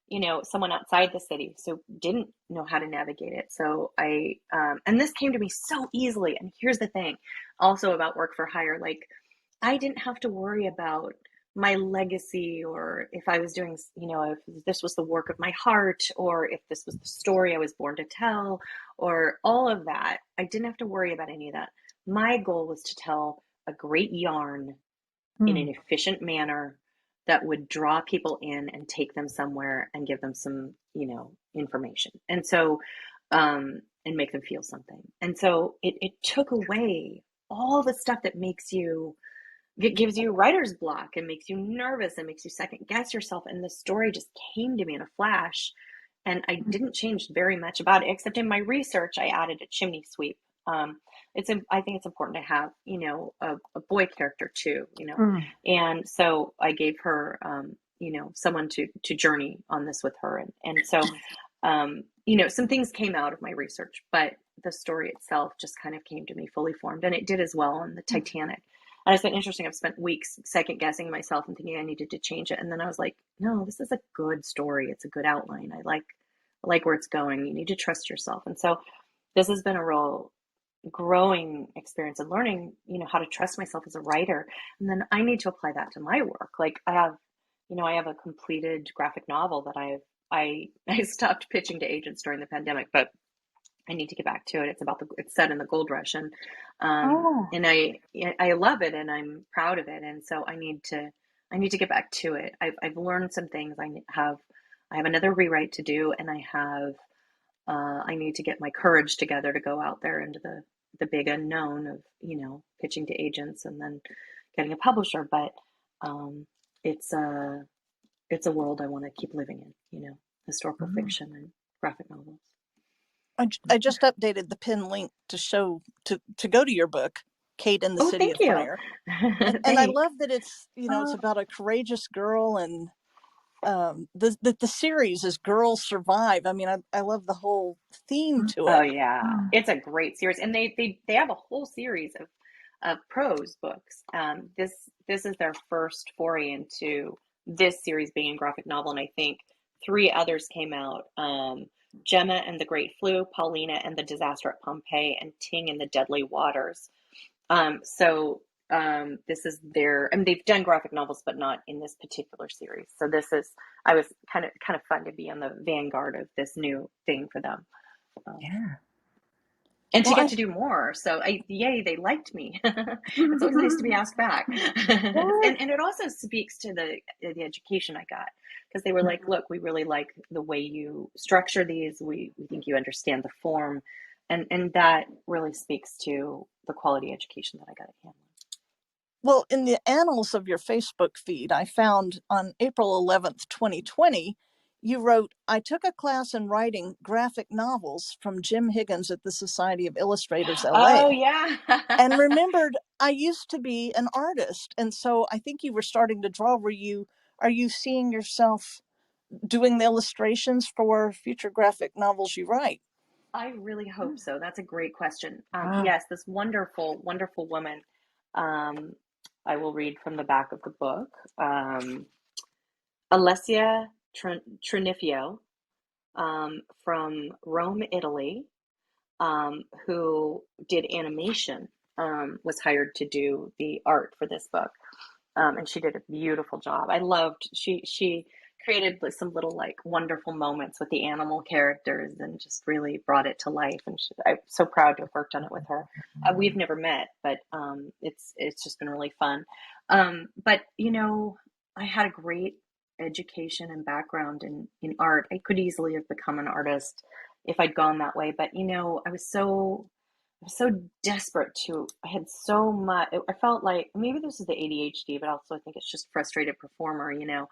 you know, someone outside the city, so didn't know how to navigate it. So and this came to me so easily. And here's the thing, also about work for hire, like I didn't have to worry about my legacy, or if I was doing, you know, if this was the work of my heart, or if this was the story I was born to tell, or all of that. I didn't have to worry about any of that. My goal was to tell a great yarn in an efficient manner that would draw people in and take them somewhere and give them some, you know, information. And so, and make them feel something. And so it took away all the stuff that makes you, it gives you writer's block and makes you nervous and makes you second guess yourself. And the story just came to me in a flash. And I didn't change very much about it, except in my research, I added a chimney sweep. I think it's important to have, you know, a boy character too, you know. And so I gave her, you know, someone to journey on this with her. And so, you know, some things came out of my research, but the story itself just kind of came to me fully formed. And it did as well on the Titanic. And it's been interesting. I've spent weeks second guessing myself and thinking I needed to change it. And then I was like, no, this is a good story. It's a good outline. I like where it's going. You need to trust yourself. And so this has been a real growing experience and learning, you know, how to trust myself as a writer. And then I need to apply that to my work. Like I have, you know, I have a completed graphic novel that I stopped pitching to agents during the pandemic, but I need to get back to it. It's set in the gold rush, and I love it, and I'm proud of it. And so I need to get back to it. I've learned some things. I have another rewrite to do, and I need to get my courage together to go out there into the big unknown of, you know, pitching to agents and then getting a publisher. But it's a world I want to keep living in, you know, historical fiction and graphic novels. I just updated the pin link to show to go to your book, Kate in the Oh, City thank of you. Fire, and I love that it's, you know, it's about a courageous girl, and the series is Girls Survive. I mean, I love the whole theme to Oh it. yeah, it's a great series, and they have a whole series of prose books. This is their first foray into this series being a graphic novel, and I think three others came out. Gemma and the Great Flu, Paulina and the Disaster at Pompeii, and Ting and the Deadly Waters. This is their, I mean, they've done graphic novels, but not in this particular series. So I was kind of fun to be on the vanguard of this new thing for them. And to Well, get to do more. So yay, they liked me. It's always nice to be asked back. And it also speaks to the education I got, because they were like, look, we really like the way you structure these. We think you understand the form. And that really speaks to the quality education that I got at Hamline. well, in the annals of your Facebook feed, I found on April 11th, 2020, you wrote, I took a class in writing graphic novels from Jim Higgins at the Society of Illustrators, LA. Oh, yeah. And remembered I used to be an artist. And so I think you were starting to draw. Are you seeing yourself doing the illustrations for future graphic novels you write? I really hope so. That's a great question. Yes, this wonderful, wonderful woman. I will read from the back of the book. Alessia Trinifio, from Rome, Italy, who did animation, was hired to do the art for this book. And she did a beautiful job. I loved, she created some little like wonderful moments with the animal characters and just really brought it to life. And I'm so proud to have worked on it with her. We've never met, but it's just been really fun. But I had a great education and background in art. I could easily have become an artist if I'd gone that way, but I was so desperate to. I had so much. I felt like maybe this is the ADHD, but also I think it's just frustrated performer. I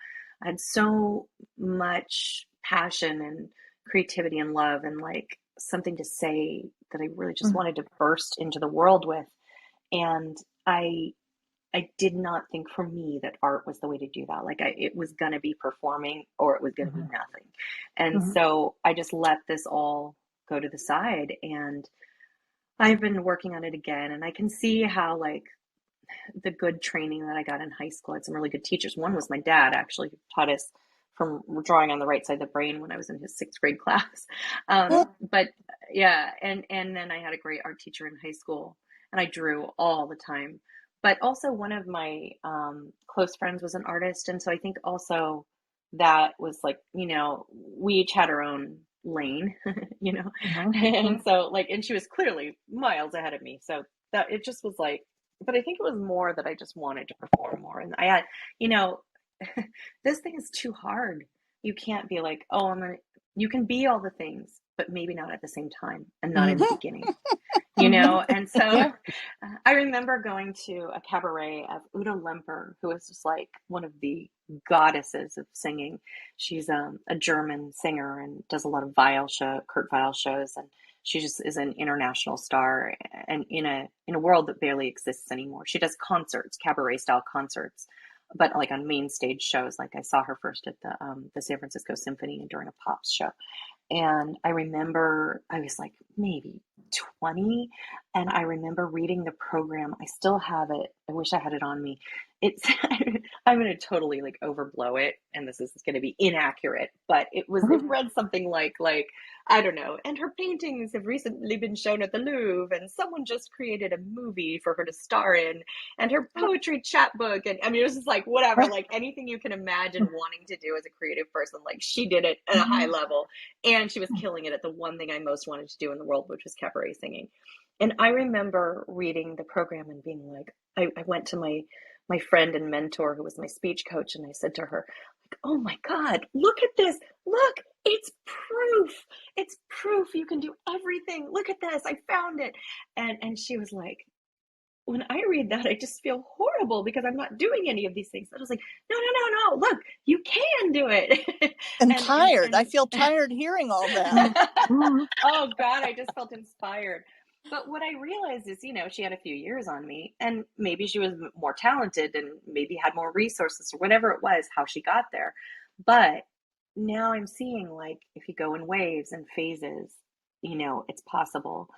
had so much passion and creativity and love and like something to say that I really just wanted to burst into the world with. And I did not think for me that art was the way to do that. Like it was going to be performing or it was going to be nothing. And so I just let this all go to the side, and I've been working on it again. And I can see how like the good training that I got in high school, I had some really good teachers. One was my dad, actually, who taught us from drawing on the right side of the brain when I was in his 6th grade class. But yeah, and then I had a great art teacher in high school, and I drew all the time. But also one of my close friends was an artist. And so I think also that was like, we each had our own lane, and so like, and she was clearly miles ahead of me. So that it just was like, but I think it was more that I just wanted to perform more. And I had, this thing is too hard. You can't be like, oh, you can be all the things, but maybe not at the same time and not in the beginning. And so I remember going to a cabaret of Udo Lemper, who is just like one of the goddesses of singing. She's a German singer and does a lot of Kurt Weill shows, and she just is an international star, and in a world that barely exists anymore. She does concerts, cabaret style concerts, but like on main stage shows. Like I saw her first at the San Francisco Symphony and during a Pops show. And I remember I was like maybe 20, and I remember reading the program. I still have it. I wish I had it on me. It's I'm going to totally like overblow it, and this is going to be inaccurate, but it read something like I don't know. And her paintings have recently been shown at the Louvre, and someone just created a movie for her to star in, and her poetry chapbook. And I mean, it was just like whatever, like anything you can imagine wanting to do as a creative person. Like she did it at a high level, and she was killing it at the one thing I most wanted to do in the world, which was cabaret singing. And I remember reading the program and being like, I went to my friend and mentor who was my speech coach, and I said to her, like, oh my God, look at this. Look, it's proof. It's proof you can do everything. Look at this. I found it. And she was like, when I read that, I just feel horrible because I'm not doing any of these things. I was like, no. Look, you can do it. And tired. I feel tired hearing all that. Oh God, I just felt inspired. But what I realized is, she had a few years on me, and maybe she was more talented and maybe had more resources or whatever it was, how she got there. But now I'm seeing like, if you go in waves and phases, it's possible.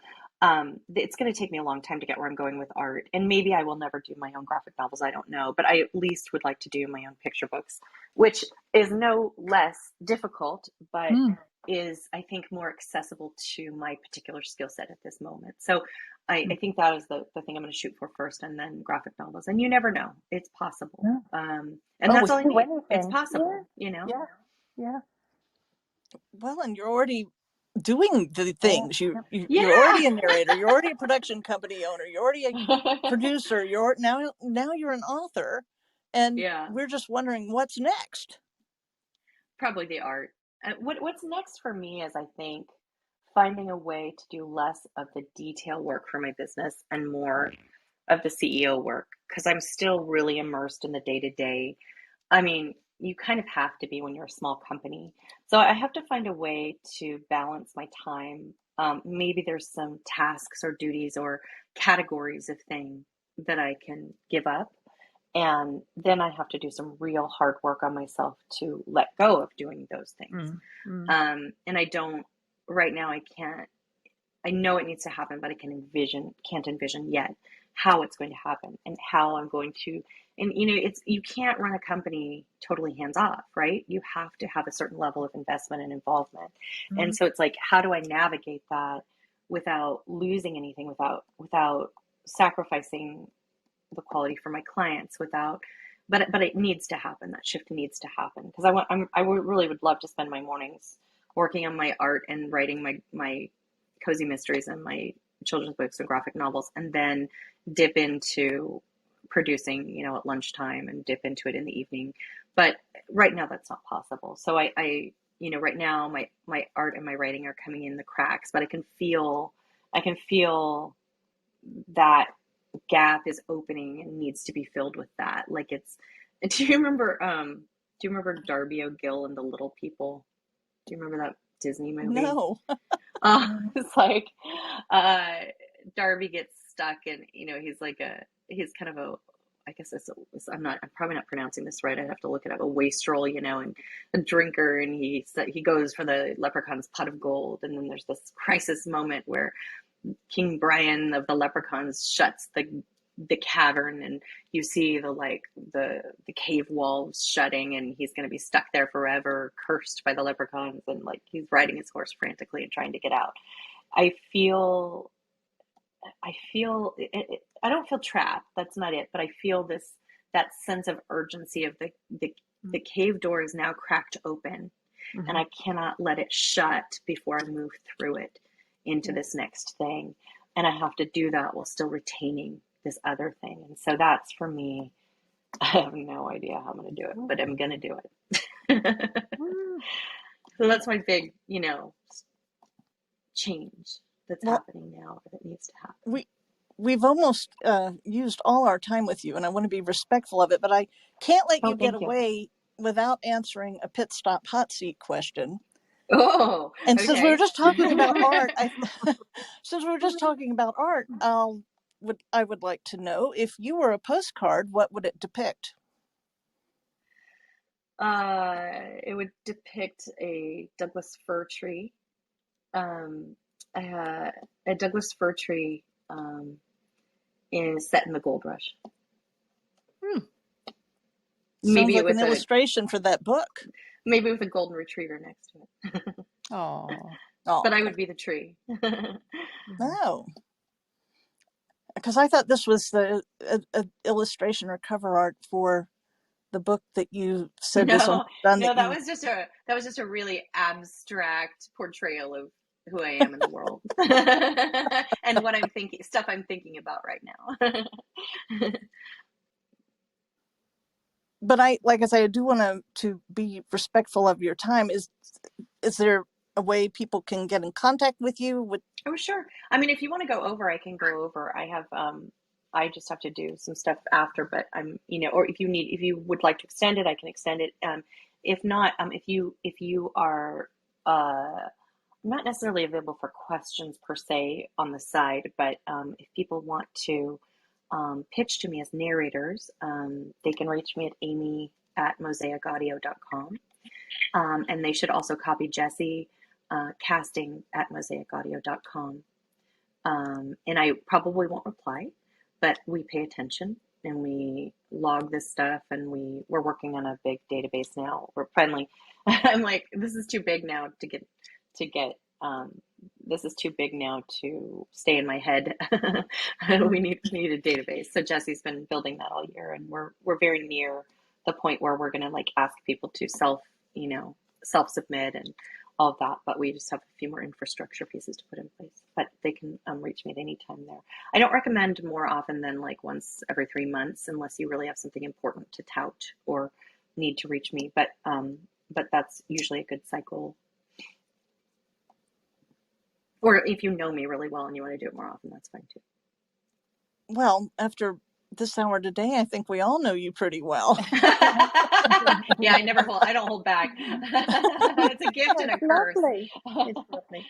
It's going to take me a long time to get where I'm going with art. And maybe I will never do my own graphic novels. I don't know, but I at least would like to do my own picture books, which is no less difficult, but is, I think, more accessible to my particular skill set at this moment. So I think that is the thing I'm going to shoot for first, and then graphic novels. And you never know. It's possible. And that's all I need. It's possible, Yeah. Well, and you're already doing the things. You're already a narrator. You're already a production company owner. You're already a producer. Now you're an author, and we're just wondering what's next. Probably the art. What's next for me is, I think, finding a way to do less of the detail work for my business and more of the CEO work, because I'm still really immersed in the day-to-day. I mean, you kind of have to be when you're a small company. So I have to find a way to balance my time. Maybe there's some tasks or duties or categories of things that I can give up. And then I have to do some real hard work on myself to let go of doing those things. And I don't, right now I can't, I know it needs to happen, but I can't envision yet how it's going to happen and how I'm going to, and you can't run a company totally hands off, right? You have to have a certain level of investment and involvement. And so it's like, how do I navigate that without losing anything, without sacrificing the quality for my clients, without but it needs to happen. That shift needs to happen because really would love to spend my mornings working on my art and writing my cozy mysteries and my children's books and graphic novels, and then dip into producing, at lunchtime and dip into it in the evening. But right now that's not possible. So I right now my art and my writing are coming in the cracks, but I can feel that gap is opening and needs to be filled with that. Like do you remember Darby O'Gill and the Little People? Do you remember that Disney movie? No. It's like Darby gets stuck and he's kind of a, I guess I'm probably not pronouncing this right. I'd have to look it up. A wastrel, and a drinker, and he goes for the leprechaun's pot of gold, and then there's this crisis moment where King Brian of the leprechauns shuts the cavern, and you see the cave walls shutting, and he's going to be stuck there forever, cursed by the leprechauns, and he's riding his horse frantically and trying to get out. I don't feel trapped. That's not it. But I feel that sense of urgency of the cave door is now cracked open, and I cannot let it shut before I move through it into this next thing. And I have to do that while still retaining this other thing. And so that's, for me, I have no idea how I'm going to do it, but I'm going to do it. So that's my big, change that's happening now, that needs to happen. We've almost used all our time with you, and I want to be respectful of it, but I can't let you get away without answering a pit stop hot seat question. Oh, and okay. Since we were just talking about art, I would like to know, if you were a postcard, what would it depict? It would depict a Douglas fir tree. A Douglas fir tree is set in the gold rush. Maybe sounds like an illustration for that book. Maybe with a golden retriever next to it. Oh. But I would be the tree. Oh. Because I thought this was the illustration or cover art for the book that you said was done. No, that was just a really abstract portrayal of who I am in the world and what I'm thinking, stuff I'm thinking about right now. But I do want to be respectful of your time. Is there a way people can get in contact with you? Oh, sure. I mean, if you want to go over, I can go over. I have, I just have to do some stuff after, but I'm, or if you would like to extend it, I can extend it. If not, if you are, not necessarily available for questions per se on the side, but if people want to pitch to me as narrators, they can reach me at amy@mosaicaudio.com. And they should also copy Jessie, casting@mosaicaudio.com. And I probably won't reply, but we pay attention and we log this stuff, and we're working on a big database now. We're finally, I'm like, this is too big now to get, this is too big now to stay in my head. We need a database. So Jessie's been building that all year, and we're very near the point where we're going to ask people to self-submit and all of that, but we just have a few more infrastructure pieces to put in place. But they can reach me at any time there. I don't recommend more often than once every 3 months, unless you really have something important to tout or need to reach me. But that's usually a good cycle. Or if you know me really well and you want to do it more often, that's fine too. Well, after this hour today, I think we all know you pretty well. Yeah, I don't hold back. It's a gift and a curse. Lovely. It's lovely.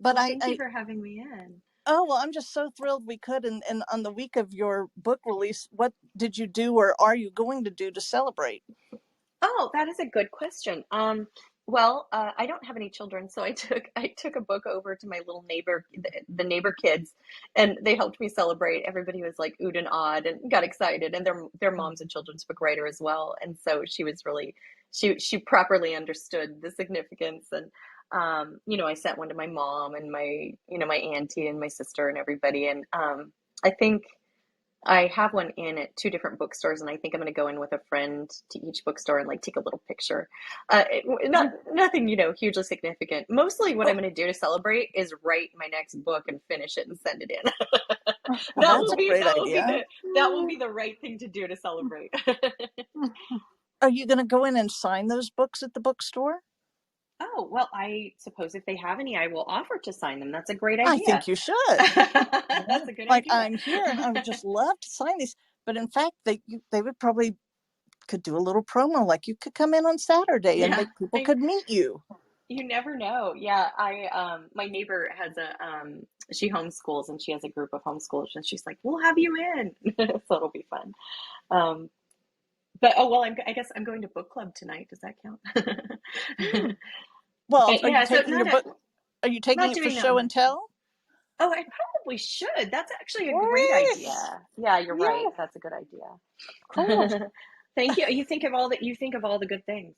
But thank you for having me in. Oh, well, I'm just so thrilled we could. And on the week of your book release, what did you do, or are you going to do, to celebrate? Oh, that is a good question. Well, I don't have any children, so I took a book over to my little neighbor, the neighbor kids, and they helped me celebrate. Everybody was oohed and awed and got excited, and their mom's a children's book writer as well, and so she was really, she properly understood the significance. And I sent one to my mom and my auntie and my sister and everybody, and I think I have one in at two different bookstores, and I think I'm going to go in with a friend to each bookstore and like take a little picture. Nothing, hugely significant. Mostly, what I'm going to do to celebrate is write my next book and finish it and send it in. Well, that's a great idea. That will be the right thing to do to celebrate. Are you going to go in and sign those books at the bookstore? Oh, well, I suppose if they have any, I will offer to sign them. That's a great I idea. think you should. That's a good Like, idea. I'm here and I would just love to sign these. But in fact, they would probably could do a little promo. Like, you could come in on Saturday and people could meet you. You never know. Yeah, my neighbor has she homeschools, and she has a group of homeschoolers, and she's like, "We'll have you in," so it'll be fun. But I guess I'm going to book club tonight. Does that count? Well, but, yeah, are you taking it for show and tell? Oh, I probably should. That's actually a great idea. Yeah, you're right. That's a good idea. Cool. Thank you. You think of all the good things.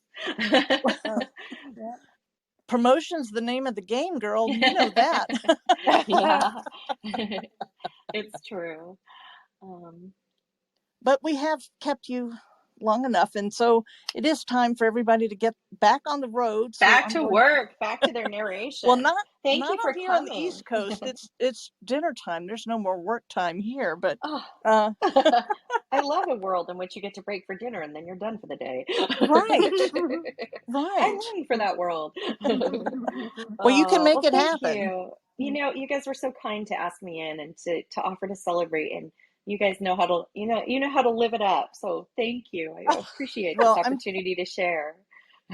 Promotion's the name of the game, girl. You know that. Yeah, it's true. But we have kept you long enough, and so it is time for everybody to get back on the road. Back to work, back to their narration. Well, not Thank you for here coming. on the East Coast. It's dinner time. There's no more work time here. But I love a world in which you get to break for dinner and then you're done for the day. Right. I'm looking for that world. Well, you can make it happen. You guys were so kind to ask me in and to offer to celebrate, and you guys know how to how to live it up. So thank you. I appreciate this opportunity to share.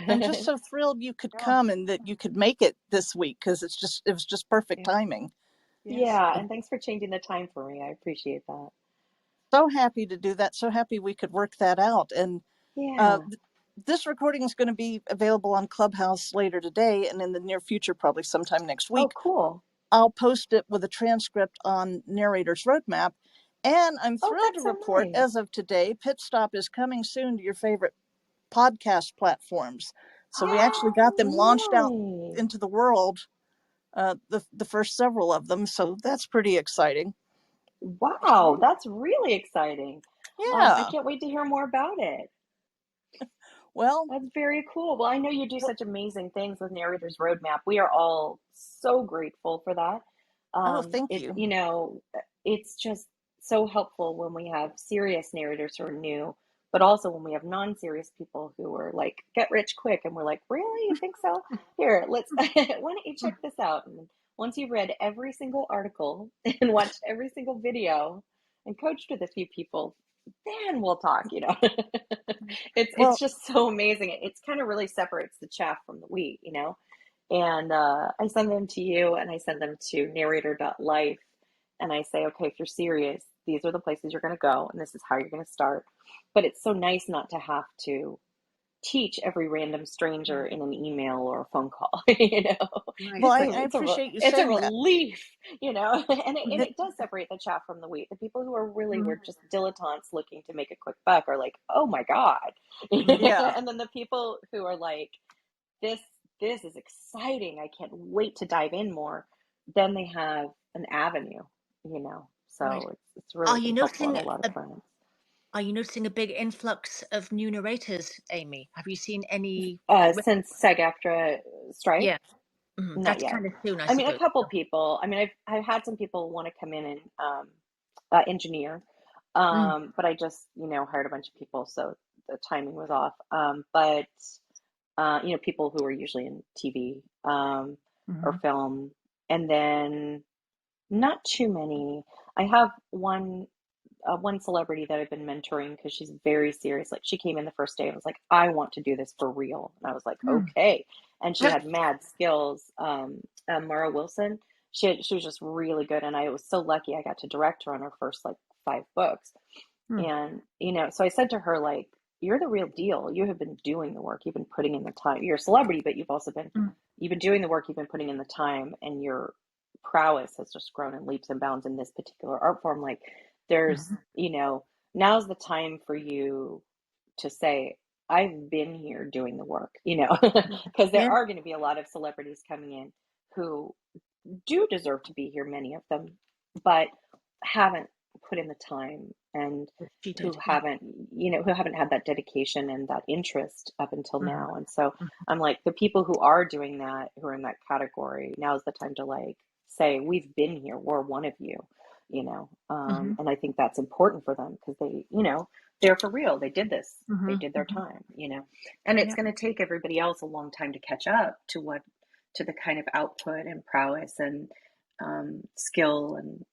I'm just so thrilled you could come and that you could make it this week, because it was just perfect timing. Yeah, and thanks for changing the time for me. I appreciate that. So happy to do that. So happy we could work that out. And this recording is going to be available on Clubhouse later today and in the near future, probably sometime next week. Oh, cool. I'll post it with a transcript on Narrator's Roadmap. And I'm thrilled to report, as of today, Pit Stop is coming soon to your favorite podcast platforms. So we actually got them launched out into the world, the first several of them. So that's pretty exciting. Wow, that's really exciting. Yeah. I can't wait to hear more about it. Well, that's very cool. Well, I know you do such amazing things with Narrator's Roadmap. We are all so grateful for that. Thank you. It's just so helpful when we have serious narrators who are new, but also when we have non-serious people who are like, get rich quick. And we're like, really? You think so? Here, why don't you check this out? And once you've read every single article and watched every single video and coached with a few people, then we'll talk, It's just so amazing. It's kind of really separates the chaff from the wheat, And I send them to you, and I send them to narrator.life. And I say, okay, if you're serious, these are the places you're going to go, and this is how you're going to start. But it's so nice not to have to teach every random stranger in an email or a phone call, Well, I appreciate you saying that. It's a relief, and it does separate the chaff from the wheat. The people who are really were just dilettantes looking to make a quick buck are like, oh my God. Yeah. And then the people who are like, this is exciting, I can't wait to dive in more, then they have an avenue, so it's really helpful in a lot of times. Are you noticing a big influx of new narrators, Amy? Have you seen any since SAG-AFTRA strike? Yeah, that's kind of soon. I mean, a couple people. I mean, I've had some people want to come in and engineer, but I just hired a bunch of people, so the timing was off. But people who are usually in TV or film, and then not too many. I have one celebrity that I've been mentoring because she's very serious. Like, she came in the first day and was like, I want to do this for real. And I was like, okay. And she had mad skills. Mara Wilson, she was just really good. And I was so lucky I got to direct her on her first 5 books. And, so I said to her, like, you're the real deal. You have been doing the work. You've been putting in the time. You're a celebrity, but you've also been, you've been doing the work. You've been putting in the time, and your prowess has just grown in leaps and bounds in this particular art form. Like, there's, now's the time for you to say, I've been here doing the work, because there are going to be a lot of celebrities coming in who do deserve to be here, many of them, but haven't put in the time and She who did. Yeah. haven't, who haven't had that dedication and that interest up until Mhm. now. And so I'm like, the people who are doing that, who are in that category, now's the time to like say, we've been here, we're one of you, Mhm. and I think that's important for them because they, they're for real. They did this, they Mhm. did their Mhm. time, and it's Yeah. going to take everybody else a long time to catch up to the kind of output and prowess and skill and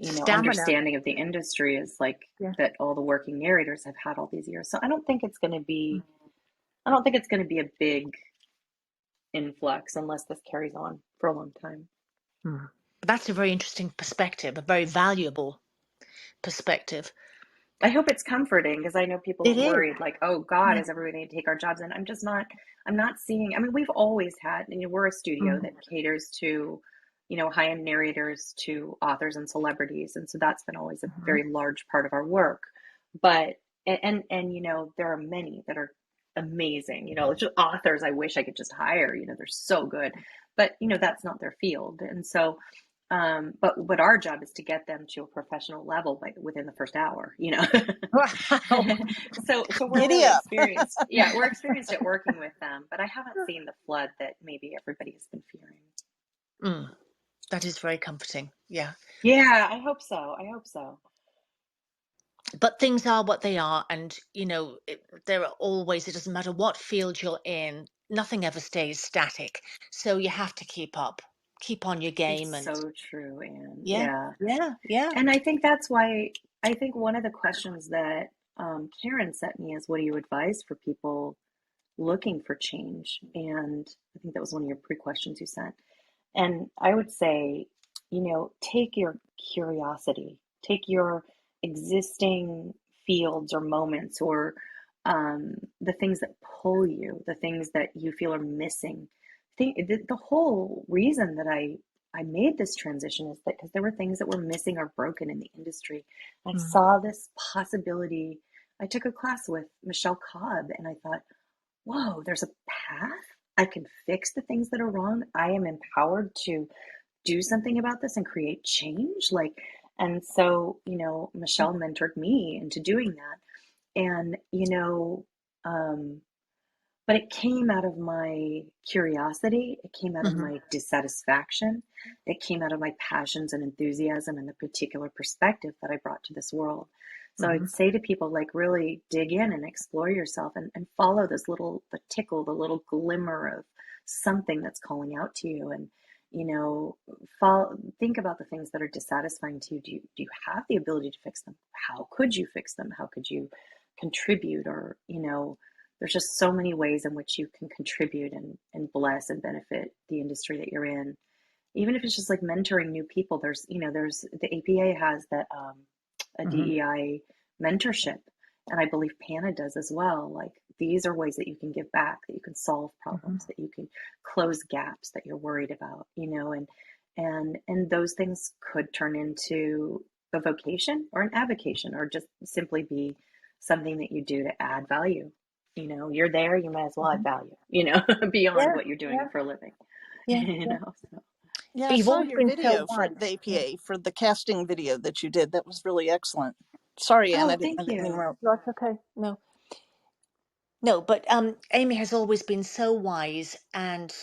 Stamina. understanding of the industry is like Yeah. that all the working narrators have had all these years. So I don't think it's going to be a big influx unless this carries on for a long time. Mm. That's a very interesting perspective, a very valuable perspective. I hope it's comforting because I know people It are is. worried, like, oh God, Yeah. is everybody going to take our jobs? And I'm not seeing, I mean, we've always had, we're a studio Mhm. that caters to, high-end narrators, to authors and celebrities. And so that's been always a Mhm. very large part of our work. But, there are many that are amazing, just authors I wish I could just hire, they're so good, but, that's not their field. And so, but our job is to get them to a professional level within the first hour, Wow. so we're Giddy really up. experienced. Yeah, we're experienced at working with them, but I haven't seen the flood that maybe everybody has been fearing. Mm. That is very comforting. Yeah. Yeah, I hope so. I hope so. But things are what they are, and there are always, it doesn't matter what field you're in, nothing ever stays static, so you have to keep on your game. It's And so true, Anne. yeah, Yeah. yeah, yeah. And I think that's why I think one of the questions that Karen sent me is, what do you advise for people looking for change? And I think that was one of your pre-questions you sent. And I would say, take your curiosity, take your existing fields or moments or the things that pull you, the things that you feel are missing. The whole reason that I made this transition is that because there were things that were missing or broken in the industry. I Mm, saw this possibility. I took a class with Michelle Cobb and I thought, whoa, there's a path. I can fix the things that are wrong. I am empowered to do something about this and create change. And so, Michelle mentored me into doing that. And, um, but it came out of my curiosity. It came out of mhm, my dissatisfaction. It came out of my passions and enthusiasm and the particular perspective that I brought to this world. So I'd mhm, say to people, like, really dig in and explore yourself and follow the tickle, the little glimmer of something that's calling out to you. And, think about the things that are dissatisfying to you. Do you have the ability to fix them? How could you fix them? How could you contribute? Or, there's just so many ways in which you can contribute and bless and benefit the industry that you're in. Even if it's just like mentoring new people, there's the APA has that a mhm, DEI mentorship, and I believe PANA does as well. Like, these are ways that you can give back, that you can solve mhm, problems, that you can close gaps that you're worried about, and those things could turn into a vocation or an avocation, or just simply be something that you do to add value. You're there, you might as well add mhm. value, beyond Yeah, what you're doing yeah, for a living, yeah, yeah. so. Yeah, But I you've saw always your been so video for the wise. Yeah. APA, for the casting video that you did. That was really excellent. Sorry, Anne, Oh, I thank didn't mean to you. interrupt. That's okay. No, no, but Amy has always been so wise, and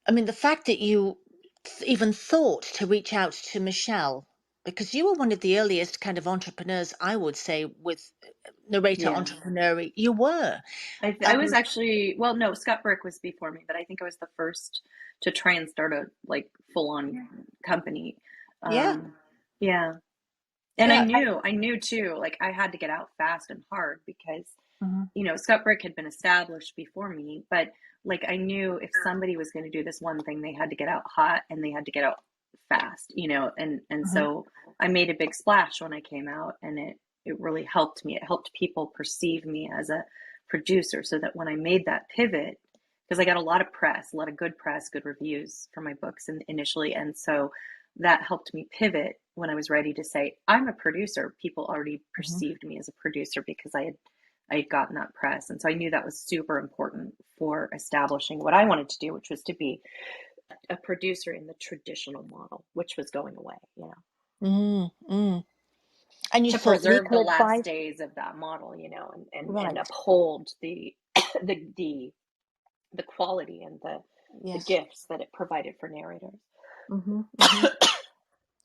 I mean, the fact that you even thought to reach out to Michelle, because you were one of the earliest kind of entrepreneurs, I would say, with narrator Yeah. entrepreneur. You were. I was actually, well, no, Scott Brick was before me, but I think I was the first to try and start a like full on company. Yeah, Um, yeah. And yeah. I knew too, like I had to get out fast and hard because, Mhm, Scott Brick had been established before me, but like I knew if somebody was going to do this one thing, they had to get out hot and they had to get out fast, and mhm, so I made a big splash when I came out, and it really helped me. It helped people perceive me as a producer, so that when I made that pivot, because I got a lot of press, a lot of good press, good reviews for my books initially, and so that helped me pivot when I was ready to say I'm a producer. People already mhm, perceived me as a producer because I had gotten that press. And so I knew that was super important for establishing what I wanted to do, which was to be a producer in the traditional model, which was going away, you know, And you to thought preserve the legal last advice, days of that model, you know, and right? uphold the the quality and the Yes. gifts that it provided for narrators.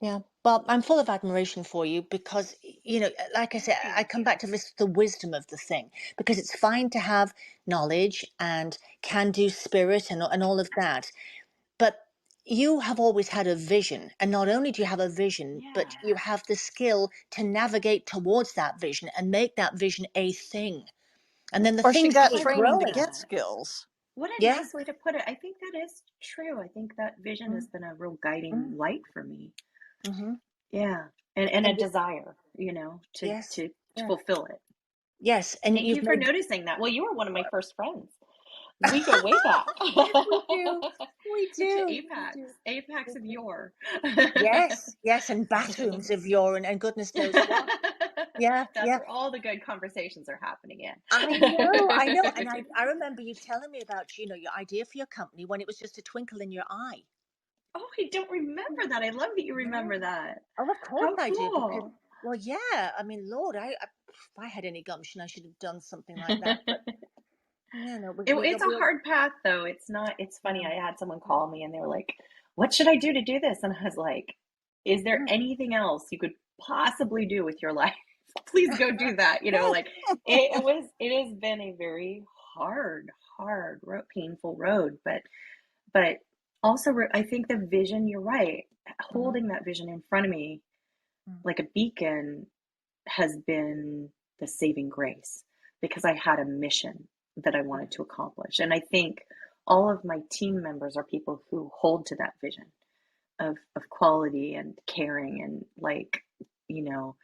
Yeah. Well, I'm full of admiration for you because, you know, like I said, I come back to this, the wisdom of the thing, because it's fine to have knowledge and can-do spirit and all of that. But you have always had a vision. And not only do you have a vision, but you have the skill to navigate towards that vision and make that vision a thing. And then the Or she things got keep training to growing. get skills. What a Yeah. nice way to put it. I think that is true. I think that vision has been a real guiding light for me. Yeah. And a desire, you know, to fulfill it. Yes. And Thank you for noticing that. Well, you were one of my first friends. We go way back. We do. Apex of yore. Yes, and bathrooms of yore and goodness knows what. Yeah, That's where all the good conversations are happening in. I know. And I remember you telling me about, you know, your idea for your company when it was just a twinkle in your eye. Oh, I don't remember that. I love that you remember that. Oh, of course How I do. Because, cool. well, yeah. I mean, Lord, if I had any gumption, I should have done something like that. But yeah, no, It's a hard path, though. It's not. It's funny. I had someone call me and they were like, "What should I do to do this?" And I was like, "Is there anything else you could possibly do with your life? Please go do that." You know, like it has been a very hard road, painful road, but also I think the vision. You're right. Holding that vision in front of me like a beacon has been the saving grace because I had a mission that I wanted to accomplish. And I think all of my team members are people who hold to that vision of quality and caring and, like, you know,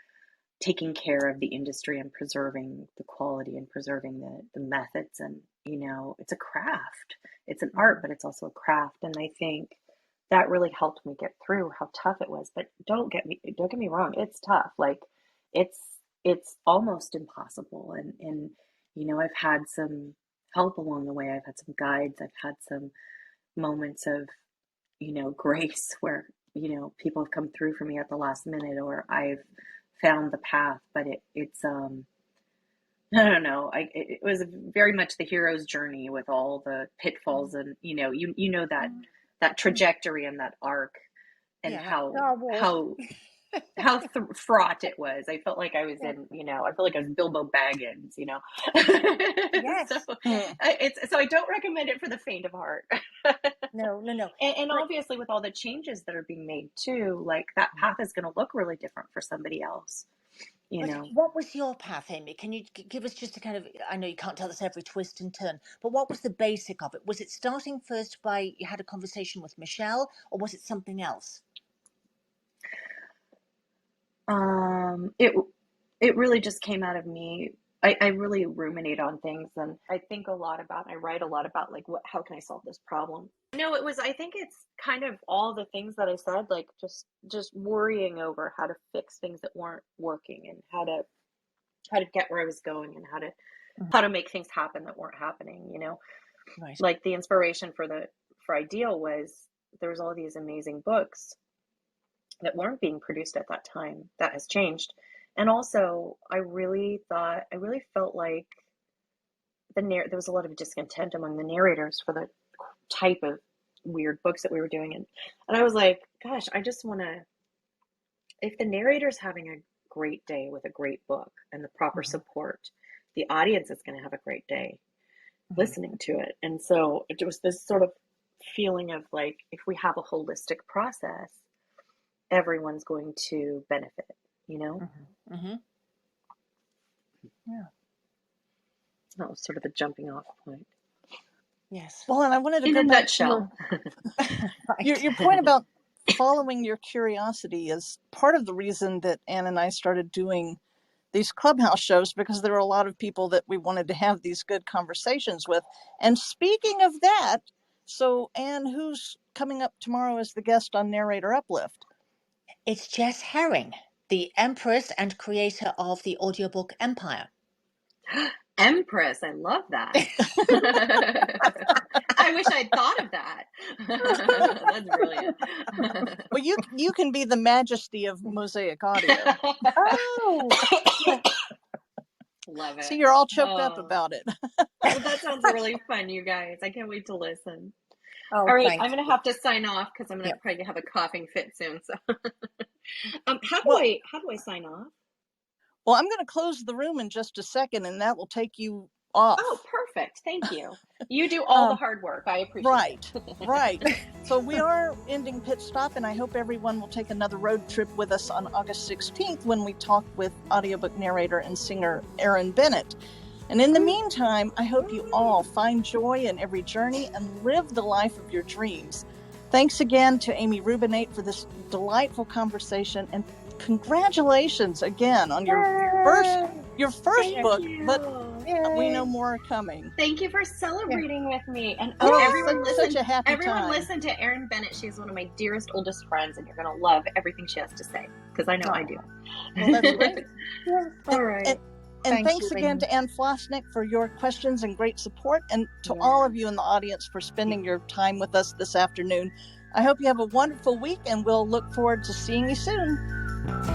taking care of the industry and preserving the quality and preserving the methods. And, you know, it's a craft, it's an art, but it's also a craft. And I think that really helped me get through how tough it was. But don't get me wrong, it's tough. Like it's almost impossible. And you know, I've had some help along the way. I've had some guides. I've had some moments of, you know, grace where, you know, people have come through for me at the last minute, or I've found the path. But it's I don't know. It was very much the hero's journey with all the pitfalls, and you know, you know that trajectory and that arc, and how fraught it was. I felt like I was in, you know, I felt like I was Bilbo Baggins, you know. Yes. So I don't recommend it for the faint of heart. No. And obviously with all the changes that are being made too, like that path is going to look really different for somebody else. You know, what was your path, Amy? Can you give us just a kind of, I know you can't tell us every twist and turn, but what was the basic of it? Was it starting first by you had a conversation with Michelle, or was it something else? It really just came out of me. I really ruminate on things, and I think a lot about, I write a lot about, like, how can I solve this problem? No, I think it's kind of all the things that I said, like just worrying over how to fix things that weren't working, and how to get where I was going, and how to make things happen that weren't happening, you know? Right. Like the inspiration for Ideal was there was all these amazing books that weren't being produced at that time. That has changed. And also, I really felt like there was a lot of discontent among the narrators for the type of weird books that we were doing. And I was like, gosh, I just want to, if the narrator's having a great day with a great book and the proper support, the audience is going to have a great day listening to it. And so it was this sort of feeling of like, if we have a holistic process, everyone's going to benefit, you know? Yeah. That was sort of the jumping off point. Yes. Well, and I wanted to in go a back nutshell. To your point about following your curiosity is part of the reason that Anne and I started doing these Clubhouse shows, because there were a lot of people that we wanted to have these good conversations with. And speaking of that, so Anne, who's coming up tomorrow as the guest on Narrator Uplift? It's Jess Herring, the Empress and creator of the audiobook empire. Empress, I love that. I wish I'd thought of that. That's brilliant. Well, you can be the majesty of Mosaic audio. Oh, Love it. So you're all choked up about it. Well, that sounds really fun, you guys. I can't wait to listen. oh, All right, thanks. I'm going to have to sign off because I'm going to Yep. probably have a coughing fit soon. So, how do I sign off? Well, I'm going to close the room in just a second, and that will take you off. Oh, perfect. Thank you. You do all the hard work. I appreciate it. Right. So we are ending Pit Stop, and I hope everyone will take another road trip with us on August 16th when we talk with audiobook narrator and singer Erin Bennett. And in the meantime, I hope you all find joy in every journey and live the life of your dreams. Thanks again to Amy Rubinate for this delightful conversation, and congratulations again on your first Thank book, you. but we know more are coming. Thank you for celebrating with me. And everyone such a happy everyone time. listen to Erin Bennett. She's one of my dearest, oldest friends, and you're going to love everything she has to say because I know I do. Well, that's great. All right. And Thank thanks you, again Amy. to Anne Flosnik for your questions and great support, and to all of you in the audience for spending your time with us this afternoon. I hope you have a wonderful week, and we'll look forward to seeing you soon.